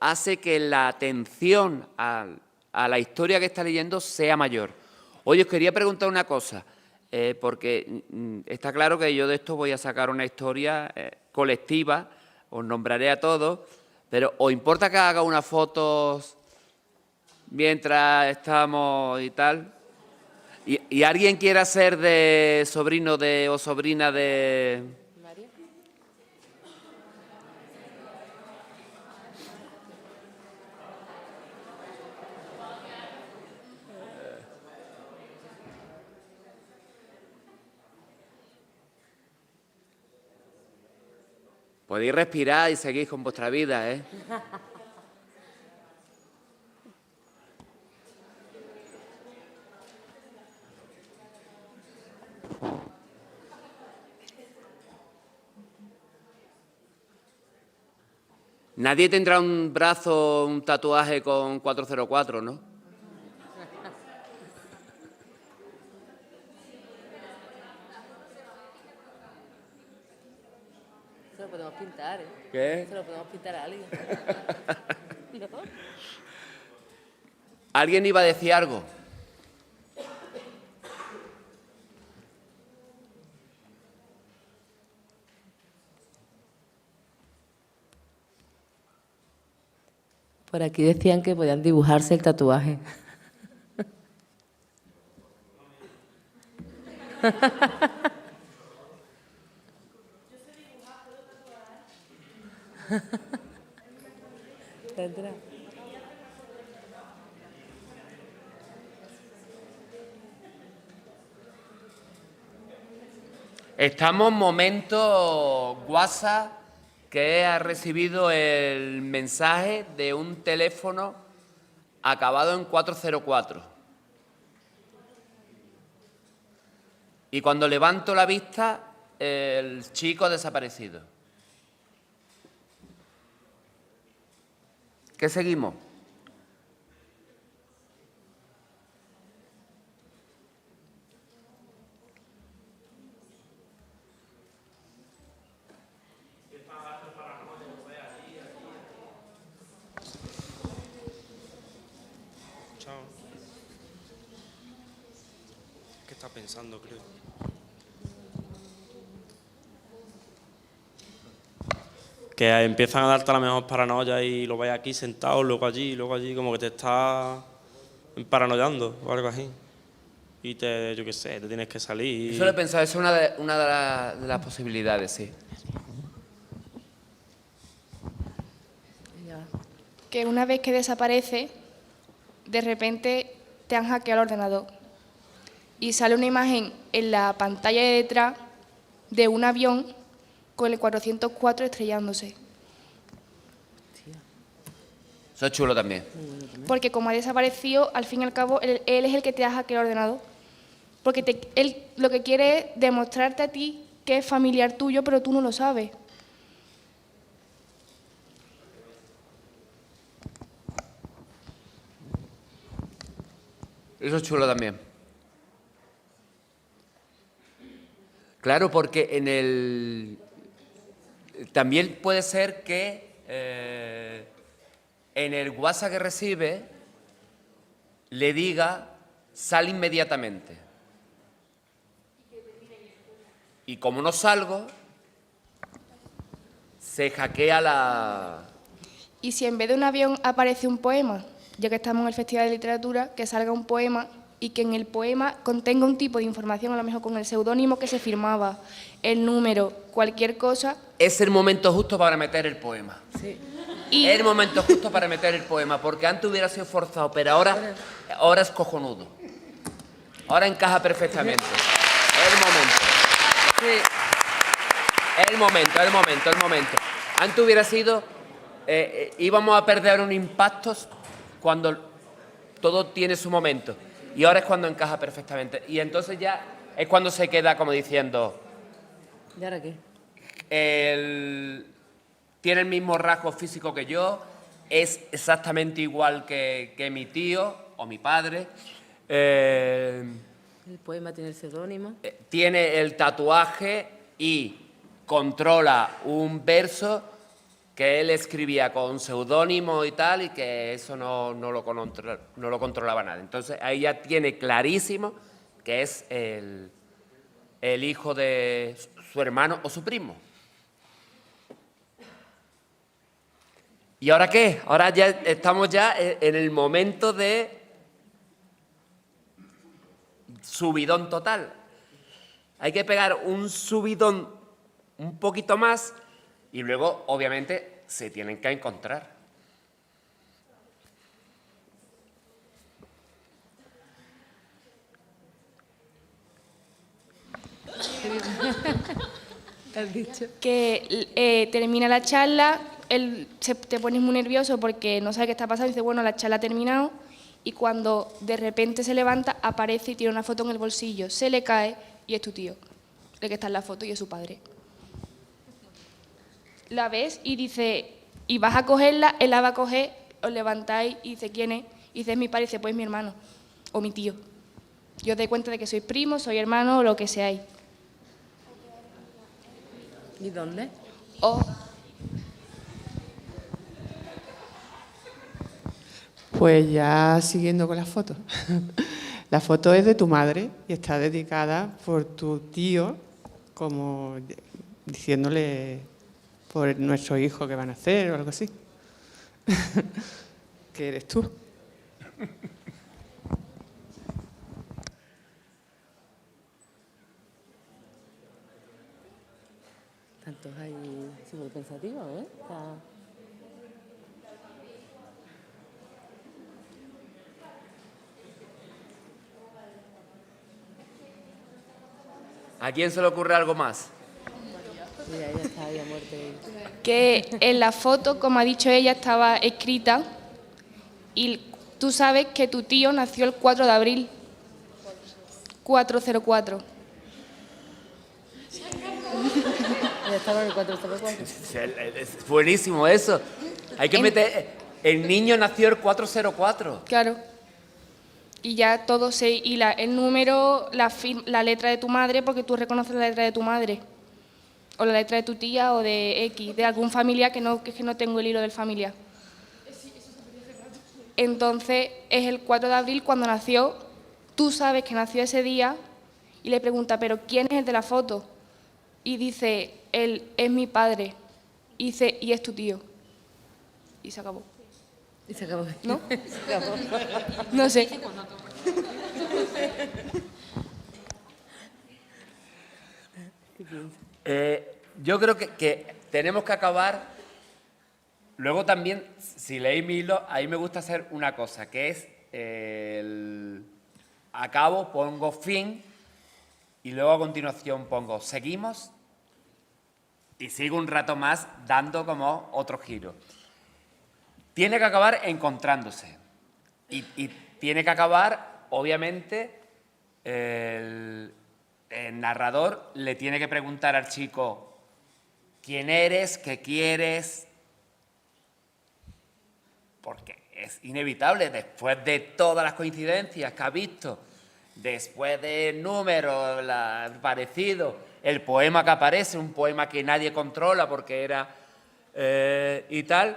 Speaker 2: hace que la atención a la historia que está leyendo sea mayor. Oye, os quería preguntar una cosa, porque está claro que yo de esto voy a sacar una historia colectiva, os nombraré a todos, pero ¿os importa que haga unas fotos mientras estamos y tal? ¿Y alguien quiera ser de sobrino de o sobrina de...? Podéis respirar y seguir con vuestra vida, ¿eh? Nadie tendrá un brazo, un tatuaje con 404, ¿no?
Speaker 1: Se lo podemos pintar, ¿eh?
Speaker 2: ¿Qué?
Speaker 1: Se lo podemos pintar a alguien. ¿No?
Speaker 2: ¿Alguien iba a decir algo?
Speaker 1: Por aquí decían que podían dibujarse el tatuaje.
Speaker 2: Estamos en momento WhatsApp que ha recibido el mensaje de un teléfono acabado en 404. Y cuando levanto la vista, el chico ha desaparecido. ¿Qué seguimos?
Speaker 8: ¿Qué está pensando, creo? Que empiezan a darte la mejor paranoia y lo ves aquí sentado, luego allí, como que te está paranoiando o algo así. Y yo qué sé, te tienes que salir.
Speaker 2: Eso lo he pensado, es una de las posibilidades, sí.
Speaker 4: Que una vez que desaparece, de repente te han hackeado el ordenador y sale una imagen en la pantalla de detrás de un avión con el 404 estrellándose.
Speaker 2: Eso es chulo también.
Speaker 4: Porque como ha desaparecido, al fin y al cabo, él es el que te ha hackeado el ordenador. Porque él lo que quiere es demostrarte a ti que es familiar tuyo, pero tú no lo sabes.
Speaker 2: Eso es chulo también. Claro, porque también puede ser que en el WhatsApp que recibe le diga sal inmediatamente. Y como no salgo, se hackea la...
Speaker 4: Y si en vez de un avión aparece un poema, ya que estamos en el Festival de Literatura, que salga un poema y que en el poema contenga un tipo de información, a lo mejor con el seudónimo que se firmaba, el número, cualquier cosa.
Speaker 2: Es el momento justo para meter el poema.
Speaker 1: Sí.
Speaker 2: Es el momento justo para meter el poema, porque antes hubiera sido forzado, pero ahora es cojonudo. Ahora encaja perfectamente. Es el momento. Sí. Es el momento. Antes hubiera sido... íbamos a perder un impacto cuando todo tiene su momento. Y ahora es cuando encaja perfectamente. Y entonces ya es cuando se queda como diciendo...
Speaker 1: ¿Y ahora qué?
Speaker 2: Tiene el mismo rasgo físico que yo, es exactamente igual que mi tío o mi padre.
Speaker 1: El poema tiene el seudónimo.
Speaker 2: Tiene el tatuaje y controla un verso que él escribía con seudónimo y tal, y que eso no lo controlaba nadie. Entonces ahí ya tiene clarísimo que es el hijo de su hermano o su primo. ¿Y ahora qué? Ahora ya estamos en el momento de subidón total. Hay que pegar un subidón un poquito más y luego, obviamente, se tienen que encontrar.
Speaker 1: ¿Qué has dicho?
Speaker 4: Que termina la charla, te pones muy nervioso porque no sabe qué está pasando y dice, bueno, la charla ha terminado, y cuando de repente se levanta, aparece y tiene una foto en el bolsillo, se le cae y es tu tío, el que está en la foto, y es su padre. La ves y dice, y vas a cogerla, él la va a coger, os levantáis y dice, ¿quién es? Y dice, es mi padre, y dice, pues es mi hermano o mi tío. Y os dais cuenta de que sois primos, sois hermanos o lo que seáis.
Speaker 1: ¿Y dónde?
Speaker 13: Pues ya siguiendo con las fotos. La foto es de tu madre y está dedicada por tu tío, como diciéndole por nuestro hijo que van a hacer o algo así. Que eres tú.
Speaker 1: Tantos ahí súper pensativos, ¿eh?
Speaker 2: ¿A quién se le ocurre algo más?
Speaker 1: Mira, ella está ahí a muerte.
Speaker 4: Que en la foto, como ha dicho ella, estaba escrita y tú sabes que tu tío nació el 4 de abril. 404.
Speaker 1: Ya estaba en el 404.
Speaker 2: Es buenísimo eso. Hay que meter... El niño nació el 404.
Speaker 4: Claro. Y ya todo se hila. El número, la letra de tu madre, porque tú reconoces la letra de tu madre. O la letra de tu tía o de X, de algún familiar que es que no tengo el hilo del familiar. Entonces es el 4 de abril cuando nació. Tú sabes que nació ese día y le pregunta, ¿pero quién es el de la foto? Y dice, él es mi padre. Y dice, y es tu tío. Y se acabó.
Speaker 1: Y se acabó.
Speaker 4: ¿No?
Speaker 1: Se acabó.
Speaker 4: No sé.
Speaker 2: Yo creo que tenemos que acabar. Luego también, si leéis mi hilo, ahí me gusta hacer una cosa, que es acabo, pongo fin y luego a continuación pongo seguimos y sigo un rato más dando como otro giro. Tiene que acabar encontrándose y tiene que acabar, obviamente, el narrador le tiene que preguntar al chico quién eres, qué quieres, porque es inevitable, después de todas las coincidencias que ha visto, después de números parecidos, el poema que aparece, un poema que nadie controla porque era y tal,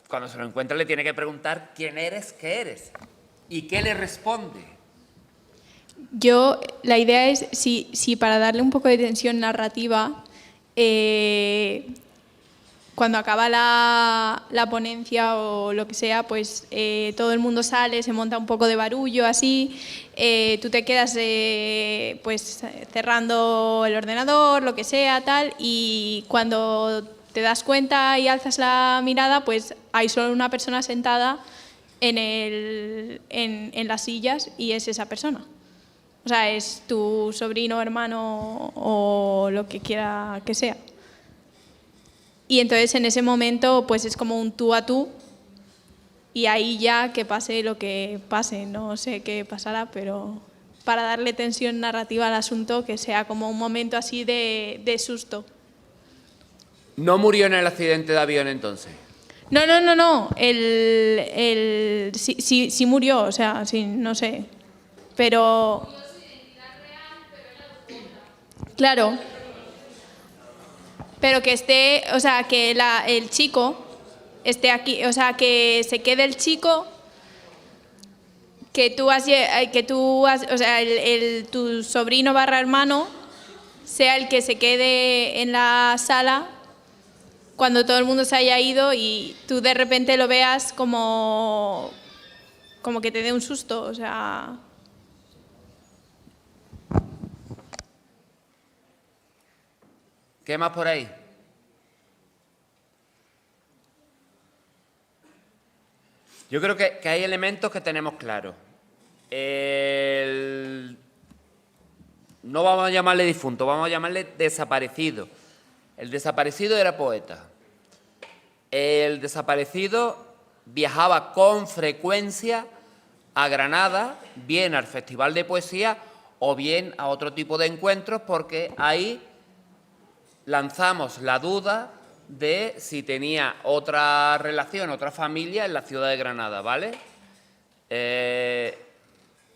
Speaker 2: cuando se lo encuentra le tiene que preguntar quién eres, qué eres y qué le responde.
Speaker 14: La idea es, si para darle un poco de tensión narrativa, cuando acaba la ponencia o lo que sea, pues todo el mundo sale, se monta un poco de barullo, así, tú te quedas pues cerrando el ordenador, lo que sea, tal, y cuando te das cuenta y alzas la mirada, pues hay solo una persona sentada en las sillas y es esa persona. O sea, es tu sobrino, hermano o lo que quiera que sea. Y entonces en ese momento pues es como un tú a tú y ahí ya que pase lo que pase, no sé qué pasará, pero para darle tensión narrativa al asunto, que sea como un momento así de susto.
Speaker 2: ¿No murió en el accidente de avión entonces?
Speaker 14: No. Sí murió, o sea, sí, no sé. Pero... Claro. Pero que esté, o sea, que el chico esté aquí, o sea, que se quede el chico, que tú has, o sea, tu sobrino / hermano sea el que se quede en la sala cuando todo el mundo se haya ido y tú de repente lo veas como que te dé un susto, o sea...
Speaker 2: ¿Qué más por ahí? Yo creo que hay elementos que tenemos claros. No vamos a llamarle difunto, vamos a llamarle desaparecido. El desaparecido era poeta. El desaparecido viajaba con frecuencia a Granada, bien al Festival de Poesía o bien a otro tipo de encuentros, porque ahí lanzamos la duda de si tenía otra relación, otra familia en la ciudad de Granada, ¿vale?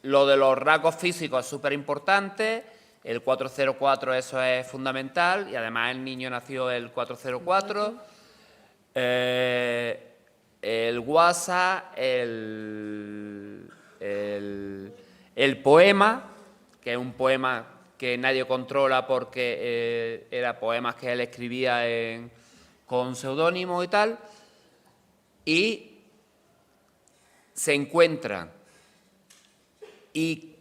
Speaker 2: Lo de los rasgos físicos es súper importante, el 404 eso es fundamental y además el niño nació el 404, el WhatsApp, el poema, que es un poema que nadie controla porque eran poemas que él escribía con seudónimo y tal, y se encuentran. Y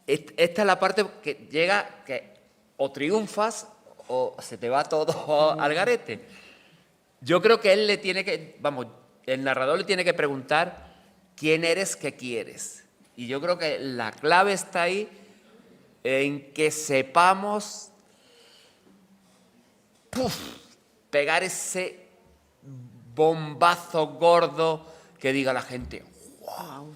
Speaker 2: esta es la parte que llega, que o triunfas o se te va todo al garete. Yo creo que él le tiene que, el narrador le tiene que preguntar quién eres, qué quieres. Y yo creo que la clave está ahí, en que sepamos pegar ese bombazo gordo que diga la gente, wow,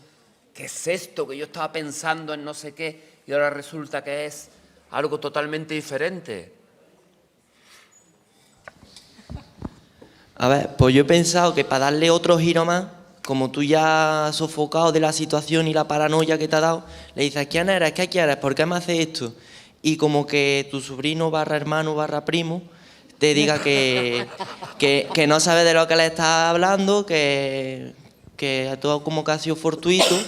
Speaker 2: ¿qué es esto? Que yo estaba pensando en no sé qué y ahora resulta que es algo totalmente diferente.
Speaker 12: A ver, pues yo he pensado que para darle otro giro más, como tú ya has sofocado de la situación y la paranoia que te ha dado, le dices, ¿quién eres? ¿Qué quieres? ¿Por qué me haces esto? Y como que tu sobrino / hermano / primo te diga que no sabe de lo que le estás hablando, que todo como que ha sido fortuito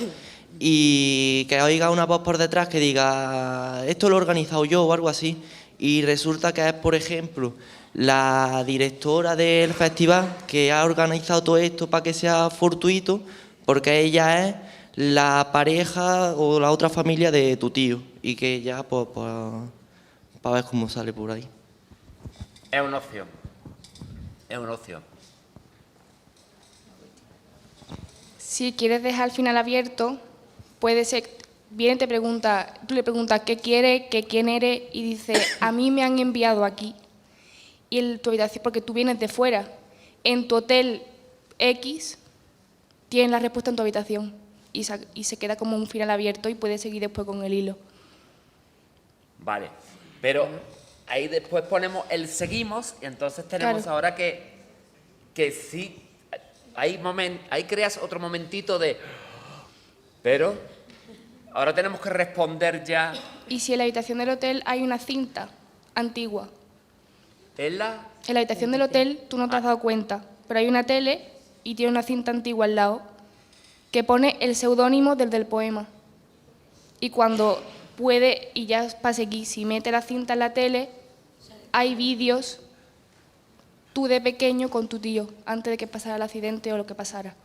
Speaker 12: y que oiga una voz por detrás que diga, esto lo he organizado yo o algo así. Y resulta que es, por ejemplo, la directora del festival que ha organizado todo esto para que sea fortuito, porque ella es la pareja o la otra familia de tu tío y que ya pues para ver cómo sale por ahí.
Speaker 2: Es una opción. Es una opción.
Speaker 4: Si quieres dejar el final abierto, puede ser, viene y te pregunta, tú le preguntas qué quieres, quién eres y dice, a mí me han enviado aquí. Y en tu habitación, porque tú vienes de fuera, en tu hotel X, tienes la respuesta en tu habitación y se queda como un final abierto y puedes seguir después con el hilo.
Speaker 2: Vale, pero ahí después ponemos el seguimos y entonces tenemos
Speaker 4: Claro.
Speaker 2: ahora que sí, ahí creas otro momentito de... Pero ahora tenemos que responder ya...
Speaker 4: Y si en la habitación del hotel hay una cinta antigua.
Speaker 2: ¿En la?
Speaker 4: En la habitación del hotel tú no te has dado cuenta, pero hay una tele y tiene una cinta antigua al lado que pone el seudónimo del poema. Y cuando puede, y ya para seguir, si mete la cinta en la tele, hay vídeos tú de pequeño con tu tío, antes de que pasara el accidente o lo que pasara.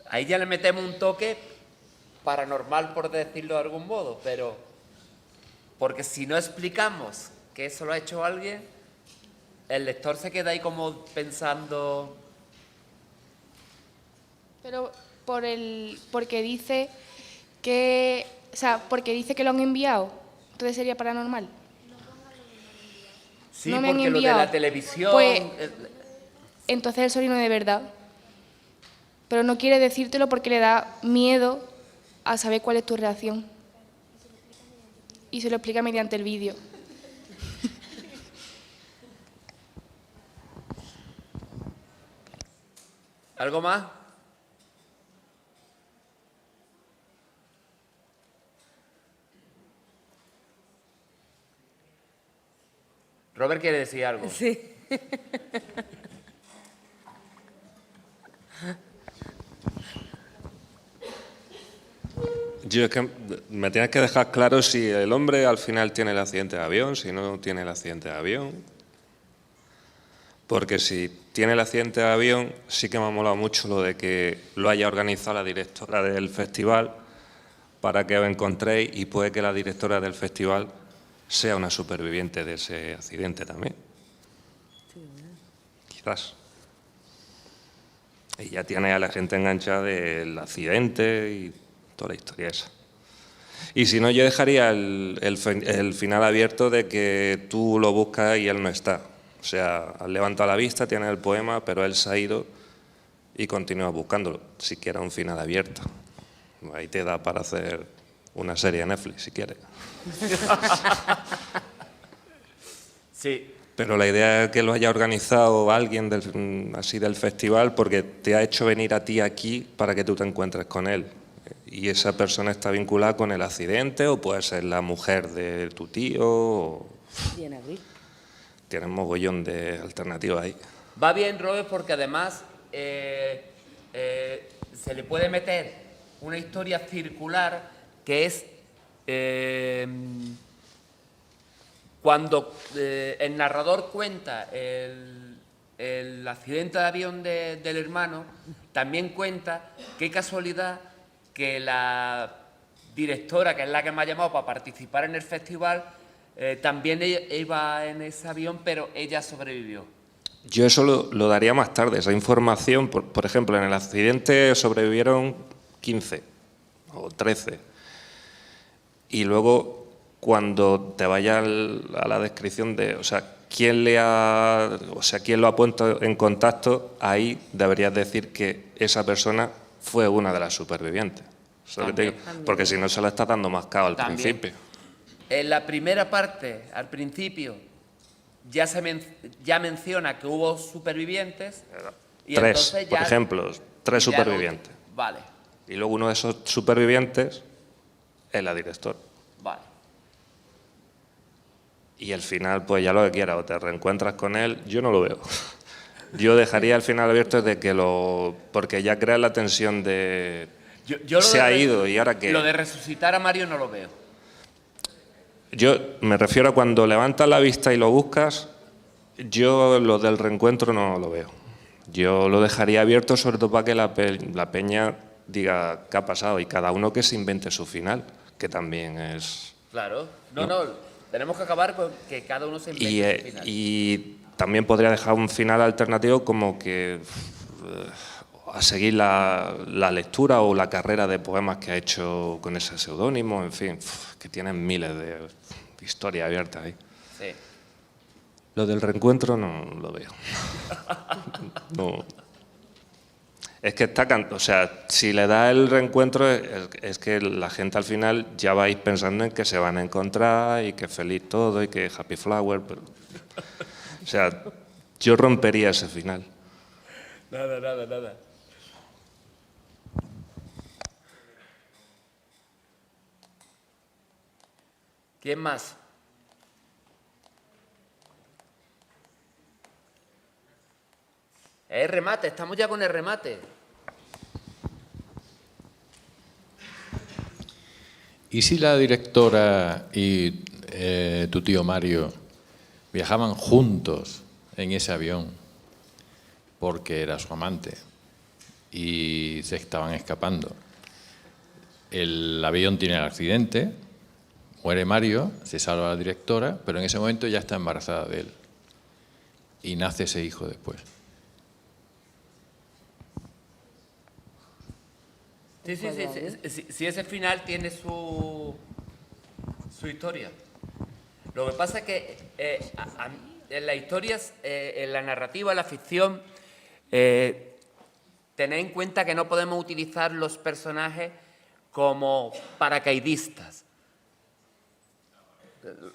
Speaker 2: Ahí ya le metemos un toque paranormal, por decirlo de algún modo, pero Porque si no explicamos que eso lo ha hecho alguien, el lector se queda ahí como pensando...
Speaker 4: Pero porque dice que, o sea, porque dice que lo han enviado, entonces sería paranormal.
Speaker 2: Sí,
Speaker 4: No me han
Speaker 2: porque lo de
Speaker 4: enviado.
Speaker 2: la televisión...
Speaker 4: Pues, entonces el sobrino de verdad. Pero no quiere decírtelo porque le da miedo a saber cuál es tu reacción. Y se lo explica mediante el vídeo.
Speaker 2: ¿Algo más? Robert quiere decir algo.
Speaker 1: Sí.
Speaker 16: Yo es que me tienes que dejar claro si el hombre al final tiene el accidente de avión, si no tiene el accidente de avión. Porque si tiene el accidente de avión, sí que me ha molado mucho lo de que lo haya organizado la directora del festival para que os encontréis, y puede que la directora del festival sea una superviviente de ese accidente también. Quizás. Y ya tiene a la gente enganchada del accidente y toda la historia esa. Y si no, yo dejaría el final abierto de que tú lo buscas y él no está. O sea, has levantado la vista, tienes el poema, pero él se ha ido y continúas buscándolo. Siquiera un final abierto. Ahí te da para hacer una serie de Netflix, si quieres.
Speaker 2: Sí.
Speaker 16: Pero la idea es que lo haya organizado alguien así del festival, porque te ha hecho venir a ti aquí para que tú te encuentres con él. Y esa persona está vinculada con el accidente, o puede ser la mujer de tu tío. O... Tienes mogollón de alternativas ahí.
Speaker 2: Va bien, Robert, porque además se le puede meter una historia circular que es cuando el narrador cuenta el accidente de avión del hermano, también cuenta, qué casualidad, que la directora, que es la que me ha llamado para participar en el festival, también iba en ese avión, pero ella sobrevivió.
Speaker 16: Yo eso lo daría más tarde, esa información. Por ejemplo, en el accidente sobrevivieron 15 o 13. Y luego, cuando te vayas a la descripción de, o sea, quién lo ha puesto en contacto, ahí deberías decir que esa persona fue una de las supervivientes. También. Porque si no, se le está dando más cao al principio.
Speaker 2: En la primera parte, al principio, ya menciona que hubo supervivientes. Y
Speaker 16: Tres,
Speaker 2: entonces
Speaker 16: por ejemplo, 3 supervivientes.
Speaker 2: Vale.
Speaker 16: Y luego uno de esos supervivientes es la directora.
Speaker 2: Vale.
Speaker 16: Y el final, pues ya lo que quieras, o te reencuentras con él, yo no lo veo. Yo dejaría el final abierto de que porque ya crea la tensión de... se ha ido y ahora qué.
Speaker 2: Lo de resucitar a Mario no lo veo.
Speaker 16: Yo me refiero a cuando levantas la vista y lo buscas, yo lo del reencuentro no lo veo. Yo lo dejaría abierto, sobre todo para que la peña diga qué ha pasado, y cada uno que se invente su final, que también es...
Speaker 2: Claro. No, tenemos que acabar con que cada uno se invente su final.
Speaker 16: Y también podría dejar un final alternativo, como que a seguir la lectura o la carrera de poemas que ha hecho con ese seudónimo, en fin, que tienen miles de historias abiertas ahí.
Speaker 2: Sí.
Speaker 16: Lo del reencuentro no lo veo. No. Es que o sea, si le da el reencuentro, es que la gente al final ya vais pensando en que se van a encontrar y que feliz todo y que happy flower. Pero, o sea, yo rompería ese final.
Speaker 2: Nada. ¿Quién más? Remate, estamos ya con el remate.
Speaker 15: ¿Y si la directora y tu tío Mario viajaban juntos en ese avión porque era su amante y se estaban escapando? El avión tiene el accidente, Muere Mario, se salva la directora, pero en ese momento ya está embarazada de él. Y nace ese hijo después.
Speaker 2: Sí, ese final tiene su historia. Lo que pasa es que en las historias, en la narrativa, en la ficción, tened en cuenta que no podemos utilizar los personajes como paracaidistas.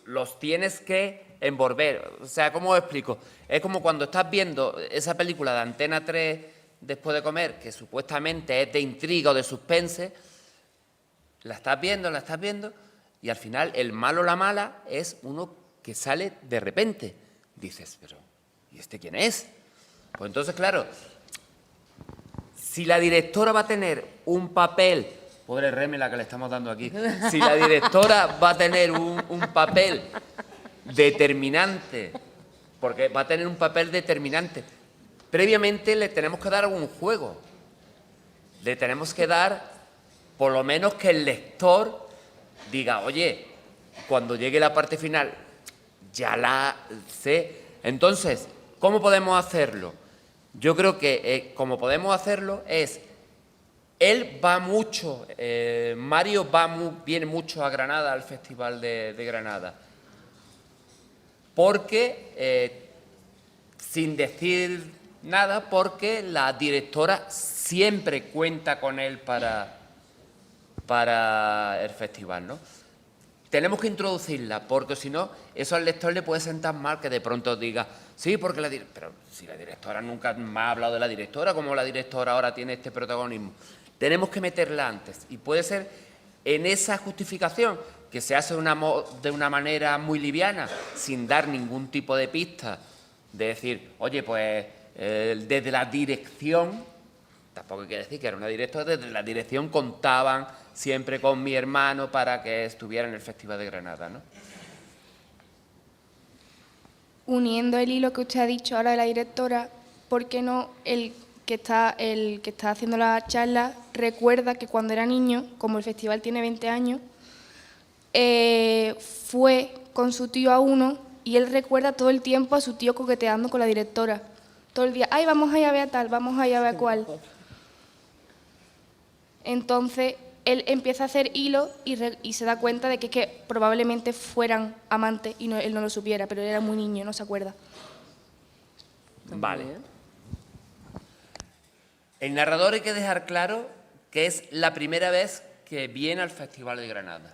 Speaker 2: Los tienes que envolver. O sea, ¿cómo os explico? Es como cuando estás viendo esa película de Antena 3 después de comer, que supuestamente es de intriga o de suspense, la estás viendo, y al final el malo o la mala es uno que sale de repente. Dices, pero ¿y este quién es? Pues entonces, claro, si la directora va a tener un papel, pobre Reme la que le estamos dando aquí, si la directora va a tener un papel determinante, porque va a tener un papel determinante, previamente le tenemos que dar algún juego. Le tenemos que dar, por lo menos, que el lector diga, oye, cuando llegue la parte final, ya la sé. Entonces, ¿cómo podemos hacerlo? Yo creo que como podemos hacerlo es, él va mucho, Mario viene mucho a Granada, al Festival de Granada, porque, sin decir nada, porque la directora siempre cuenta con él para el festival, ¿no? Tenemos que introducirla, porque si no, eso al lector le puede sentar mal, que de pronto diga, sí, porque pero si la directora nunca me ha hablado de la directora, como la directora ahora tiene este protagonismo. Tenemos que meterla antes, y puede ser en esa justificación, que se hace de una manera muy liviana, sin dar ningún tipo de pista, de decir, oye, pues desde la dirección, tampoco hay que decir que era una directora, desde la dirección contaban siempre con mi hermano para que estuviera en el Festival de Granada, ¿no?
Speaker 4: Uniendo el hilo que usted ha dicho ahora de la directora, ¿por qué no el que está haciendo la charla recuerda que cuando era niño, como el festival tiene 20 años, fue con su tío a uno y él recuerda todo el tiempo a su tío coqueteando con la directora? Todo el día, ay, vamos a ir a ver a tal, vamos a ir a ver a cual. Entonces, él empieza a hacer hilo y se da cuenta de que probablemente fueran amantes y él no lo supiera, pero él era muy niño, no se acuerda.
Speaker 2: Vale. El narrador hay que dejar claro que es la primera vez que viene al Festival de Granada.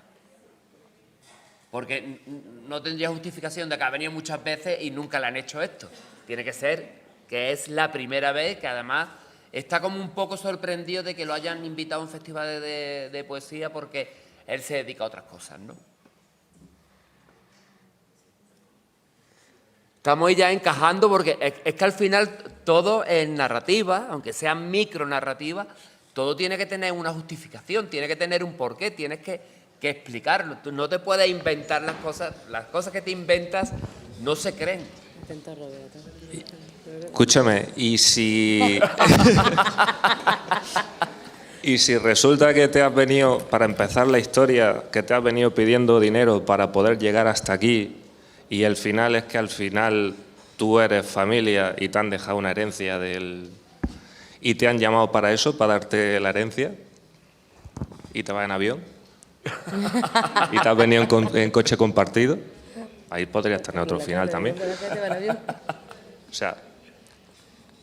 Speaker 2: Porque no tendría justificación de que ha venido muchas veces y nunca le han hecho esto. Tiene que ser que es la primera vez, que además está como un poco sorprendido de que lo hayan invitado a un festival de poesía, porque él se dedica a otras cosas, ¿no? Estamos ahí ya encajando, porque es que al final todo es narrativa, aunque sea micronarrativa, todo tiene que tener una justificación, tiene que tener un porqué, tienes que explicarlo. Tú no te puedes inventar las cosas que te inventas no se creen.
Speaker 16: Escúchame, y si resulta que te has venido, para empezar la historia, que te has venido pidiendo dinero para poder llegar hasta aquí, y el final es que al final tú eres familia y te han dejado una herencia y te han llamado para eso, para darte la herencia, y te vas en avión, y te has venido en coche compartido, ahí podrías tener otro final también. O sea,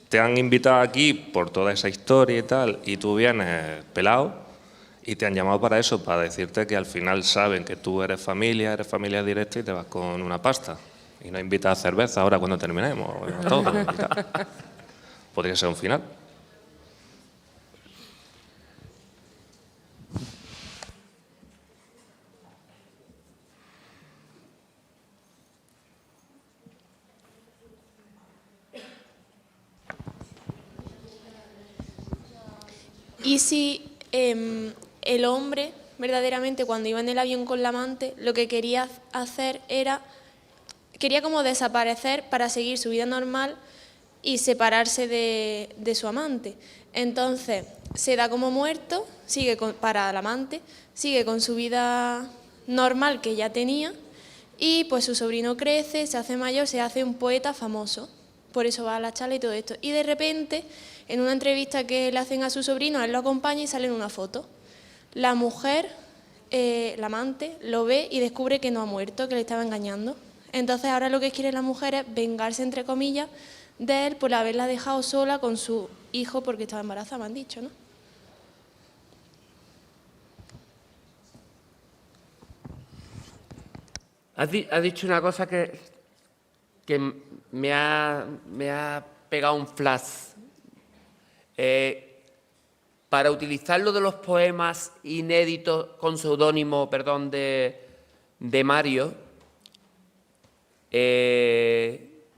Speaker 16: te han invitado aquí por toda esa historia y tal, y tú vienes pelado, y te han llamado para eso, para decirte que al final saben que tú eres familia directa y te vas con una pasta. Y nos invitas a cerveza ahora cuando terminemos. Todo, y tal. Podría ser un final.
Speaker 3: Y si el hombre, verdaderamente, cuando iba en el avión con la amante, lo que quería hacer quería como desaparecer para seguir su vida normal y separarse de su amante. Entonces, se da como muerto, para el amante, sigue con su vida normal que ya tenía y pues su sobrino crece, se hace mayor, se hace un poeta famoso. Por eso va a la charla y todo esto. Y de repente, en una entrevista que le hacen a su sobrino, él lo acompaña y sale en una foto. La mujer, la amante, lo ve y descubre que no ha muerto, que le estaba engañando. Entonces ahora lo que quiere la mujer es vengarse, entre comillas, de él por haberla dejado sola con su hijo porque estaba embarazada, me han dicho, ¿no?
Speaker 2: Has dicho una cosa que me ha pegado un flash. Para utilizar lo de los poemas inéditos con seudónimo, perdón, de Mario,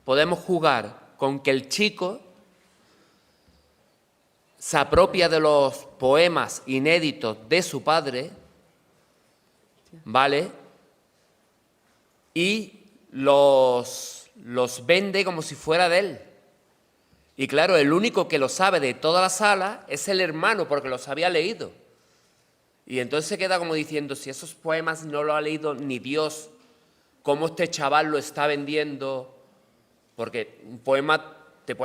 Speaker 2: podemos jugar con que el chico se apropia de los poemas inéditos de su padre, ¿vale? Y los vende como si fuera de él. Y claro, el único que lo sabe de toda la sala es el hermano, porque los había leído. Y entonces se queda como diciendo, si esos poemas no lo ha leído ni Dios, ¿cómo este chaval lo está vendiendo? Porque un poema se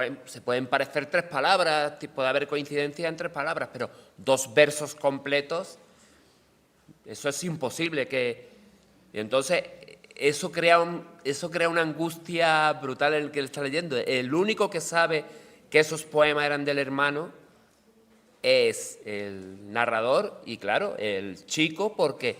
Speaker 2: pueden parecer 3 palabras, puede haber coincidencia en 3 palabras, pero 2 versos completos, eso es imposible. Y entonces eso crea una angustia brutal en el que él está leyendo. El único que sabe que esos poemas eran del hermano es el narrador y, claro, el chico, porque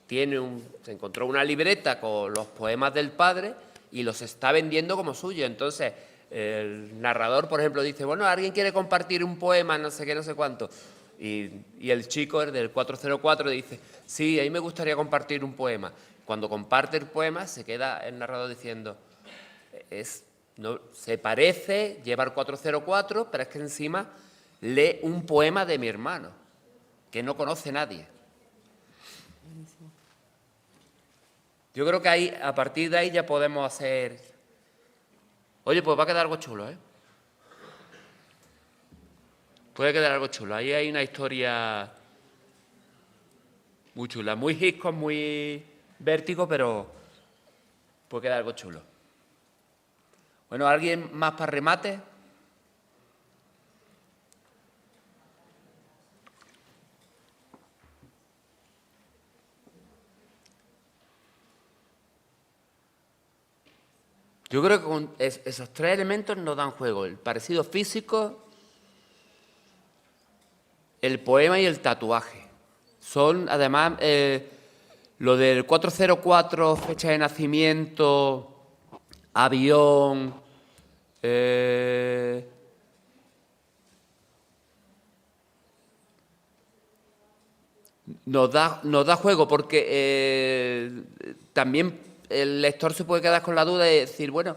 Speaker 2: se encontró una libreta con los poemas del padre y los está vendiendo como suyo. Entonces, el narrador, por ejemplo, dice, bueno, ¿alguien quiere compartir un poema, no sé qué, no sé cuánto? Y el chico, el del 404, dice, sí, a mí me gustaría compartir un poema. Cuando comparte el poema, se queda el narrador diciendo, no, se parece, lleva el 404, pero es que encima lee un poema de mi hermano, que no conoce nadie. Yo creo que ahí, a partir de ahí ya podemos hacer... Oye, pues va a quedar algo chulo, ¿eh? Puede quedar algo chulo. Ahí hay una historia muy chula, muy Hitchcock, muy Vértigo, pero puede quedar algo chulo. Bueno, ¿alguien más para remate? Yo creo que con esos 3 elementos nos dan juego. El parecido físico, el poema y el tatuaje. Son, además, lo del 404, fecha de nacimiento, avión, nos da juego porque también el lector se puede quedar con la duda de decir, bueno,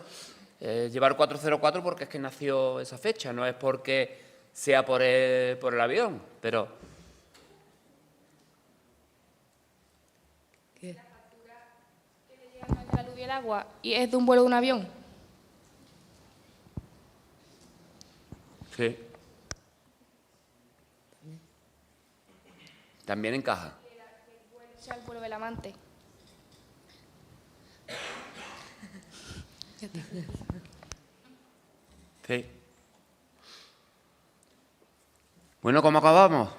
Speaker 2: llevar 404 porque es que nació esa fecha, no es porque sea por el avión, pero...
Speaker 4: ¿Qué? La factura que le llega a la luz y el agua y es de un vuelo de un avión.
Speaker 2: Sí. También encaja.
Speaker 4: O sea, el vuelo del amante.
Speaker 2: Sí. Bueno, ¿cómo acabamos?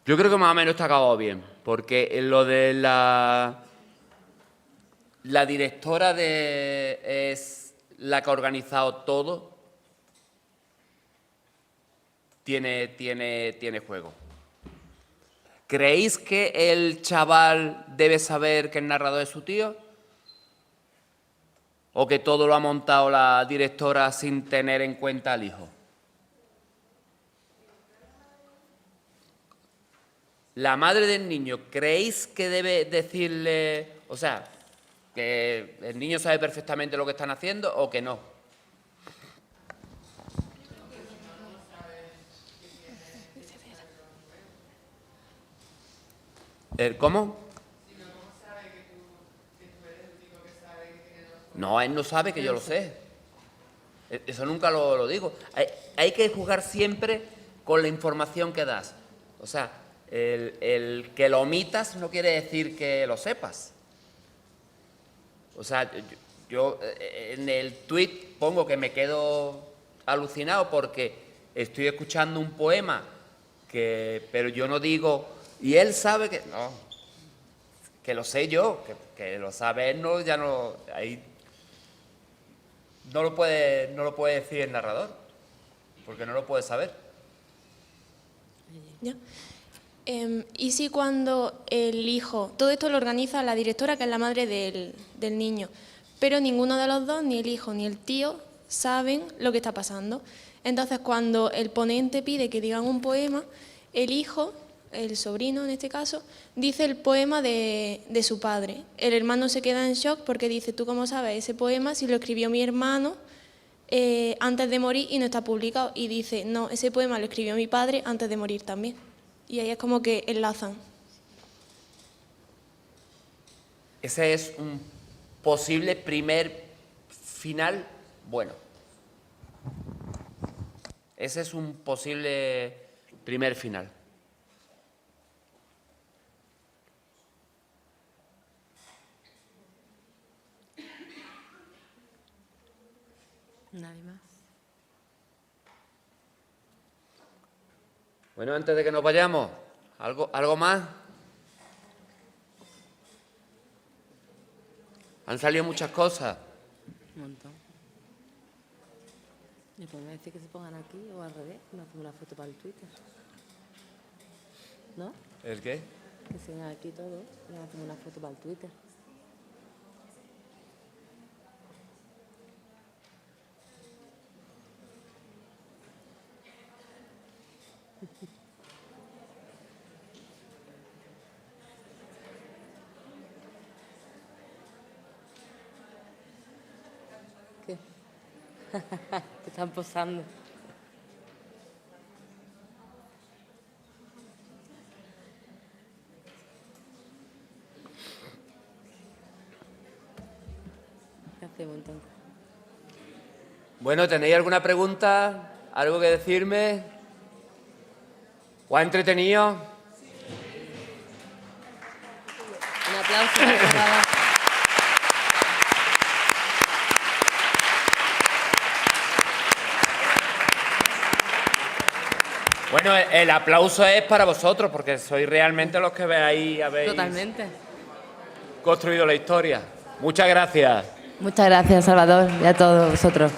Speaker 2: Yo creo que más o menos está acabado bien, porque lo de la directora es la que ha organizado todo, tiene juego. ¿Creéis que el chaval debe saber que el narrador es su tío? ¿O que todo lo ha montado la directora sin tener en cuenta al hijo? La madre del niño, ¿creéis que debe decirle, o sea, que el niño sabe perfectamente lo que están haciendo o que no? ¿Cómo? No, él no sabe que yo lo sé. Eso nunca lo digo. Hay que jugar siempre con la información que das. O sea, el que lo omitas no quiere decir que lo sepas. O sea, yo en el tuit pongo que me quedo alucinado porque estoy escuchando un poema, pero yo no digo, y él sabe que... No, que lo sé yo, que lo sabe él, no, ya no... Ahí no lo puede decir el narrador, porque no lo puede saber.
Speaker 3: ¿Ya? ¿Y si cuando el hijo, todo esto lo organiza la directora, que es la madre del niño, pero ninguno de los dos, ni el hijo ni el tío, saben lo que está pasando? Entonces, cuando el ponente pide que digan un poema, el hijo, el sobrino en este caso, dice el poema de su padre. El hermano se queda en shock porque dice, ¿tú cómo sabes ese poema si lo escribió mi hermano antes de morir y no está publicado? Y dice, no, ese poema lo escribió mi padre antes de morir también. Y ahí es como que enlazan.
Speaker 2: Ese es un posible primer final bueno. Ese es un posible primer final.
Speaker 1: Nadie más.
Speaker 2: Bueno, antes de que nos vayamos, ¿algo más? Han salido muchas cosas.
Speaker 1: Un montón. ¿Le podemos decir que se pongan aquí o al revés? No hacemos una foto para el Twitter. ¿No?
Speaker 2: ¿El qué?
Speaker 1: Que se vengan aquí todos y hacemos una foto para el Twitter. ¿Qué? Te están posando. ¿Qué hacemos entonces?
Speaker 2: Bueno, ¿tenéis alguna pregunta? ¿Algo que decirme? ¿O ha entretenido?
Speaker 1: Un aplauso para cada...
Speaker 2: Bueno, el aplauso es para vosotros, porque sois realmente los que habéis
Speaker 1: Totalmente.
Speaker 2: construido la historia. Muchas gracias.
Speaker 1: Muchas gracias, Salvador, y a todos vosotros.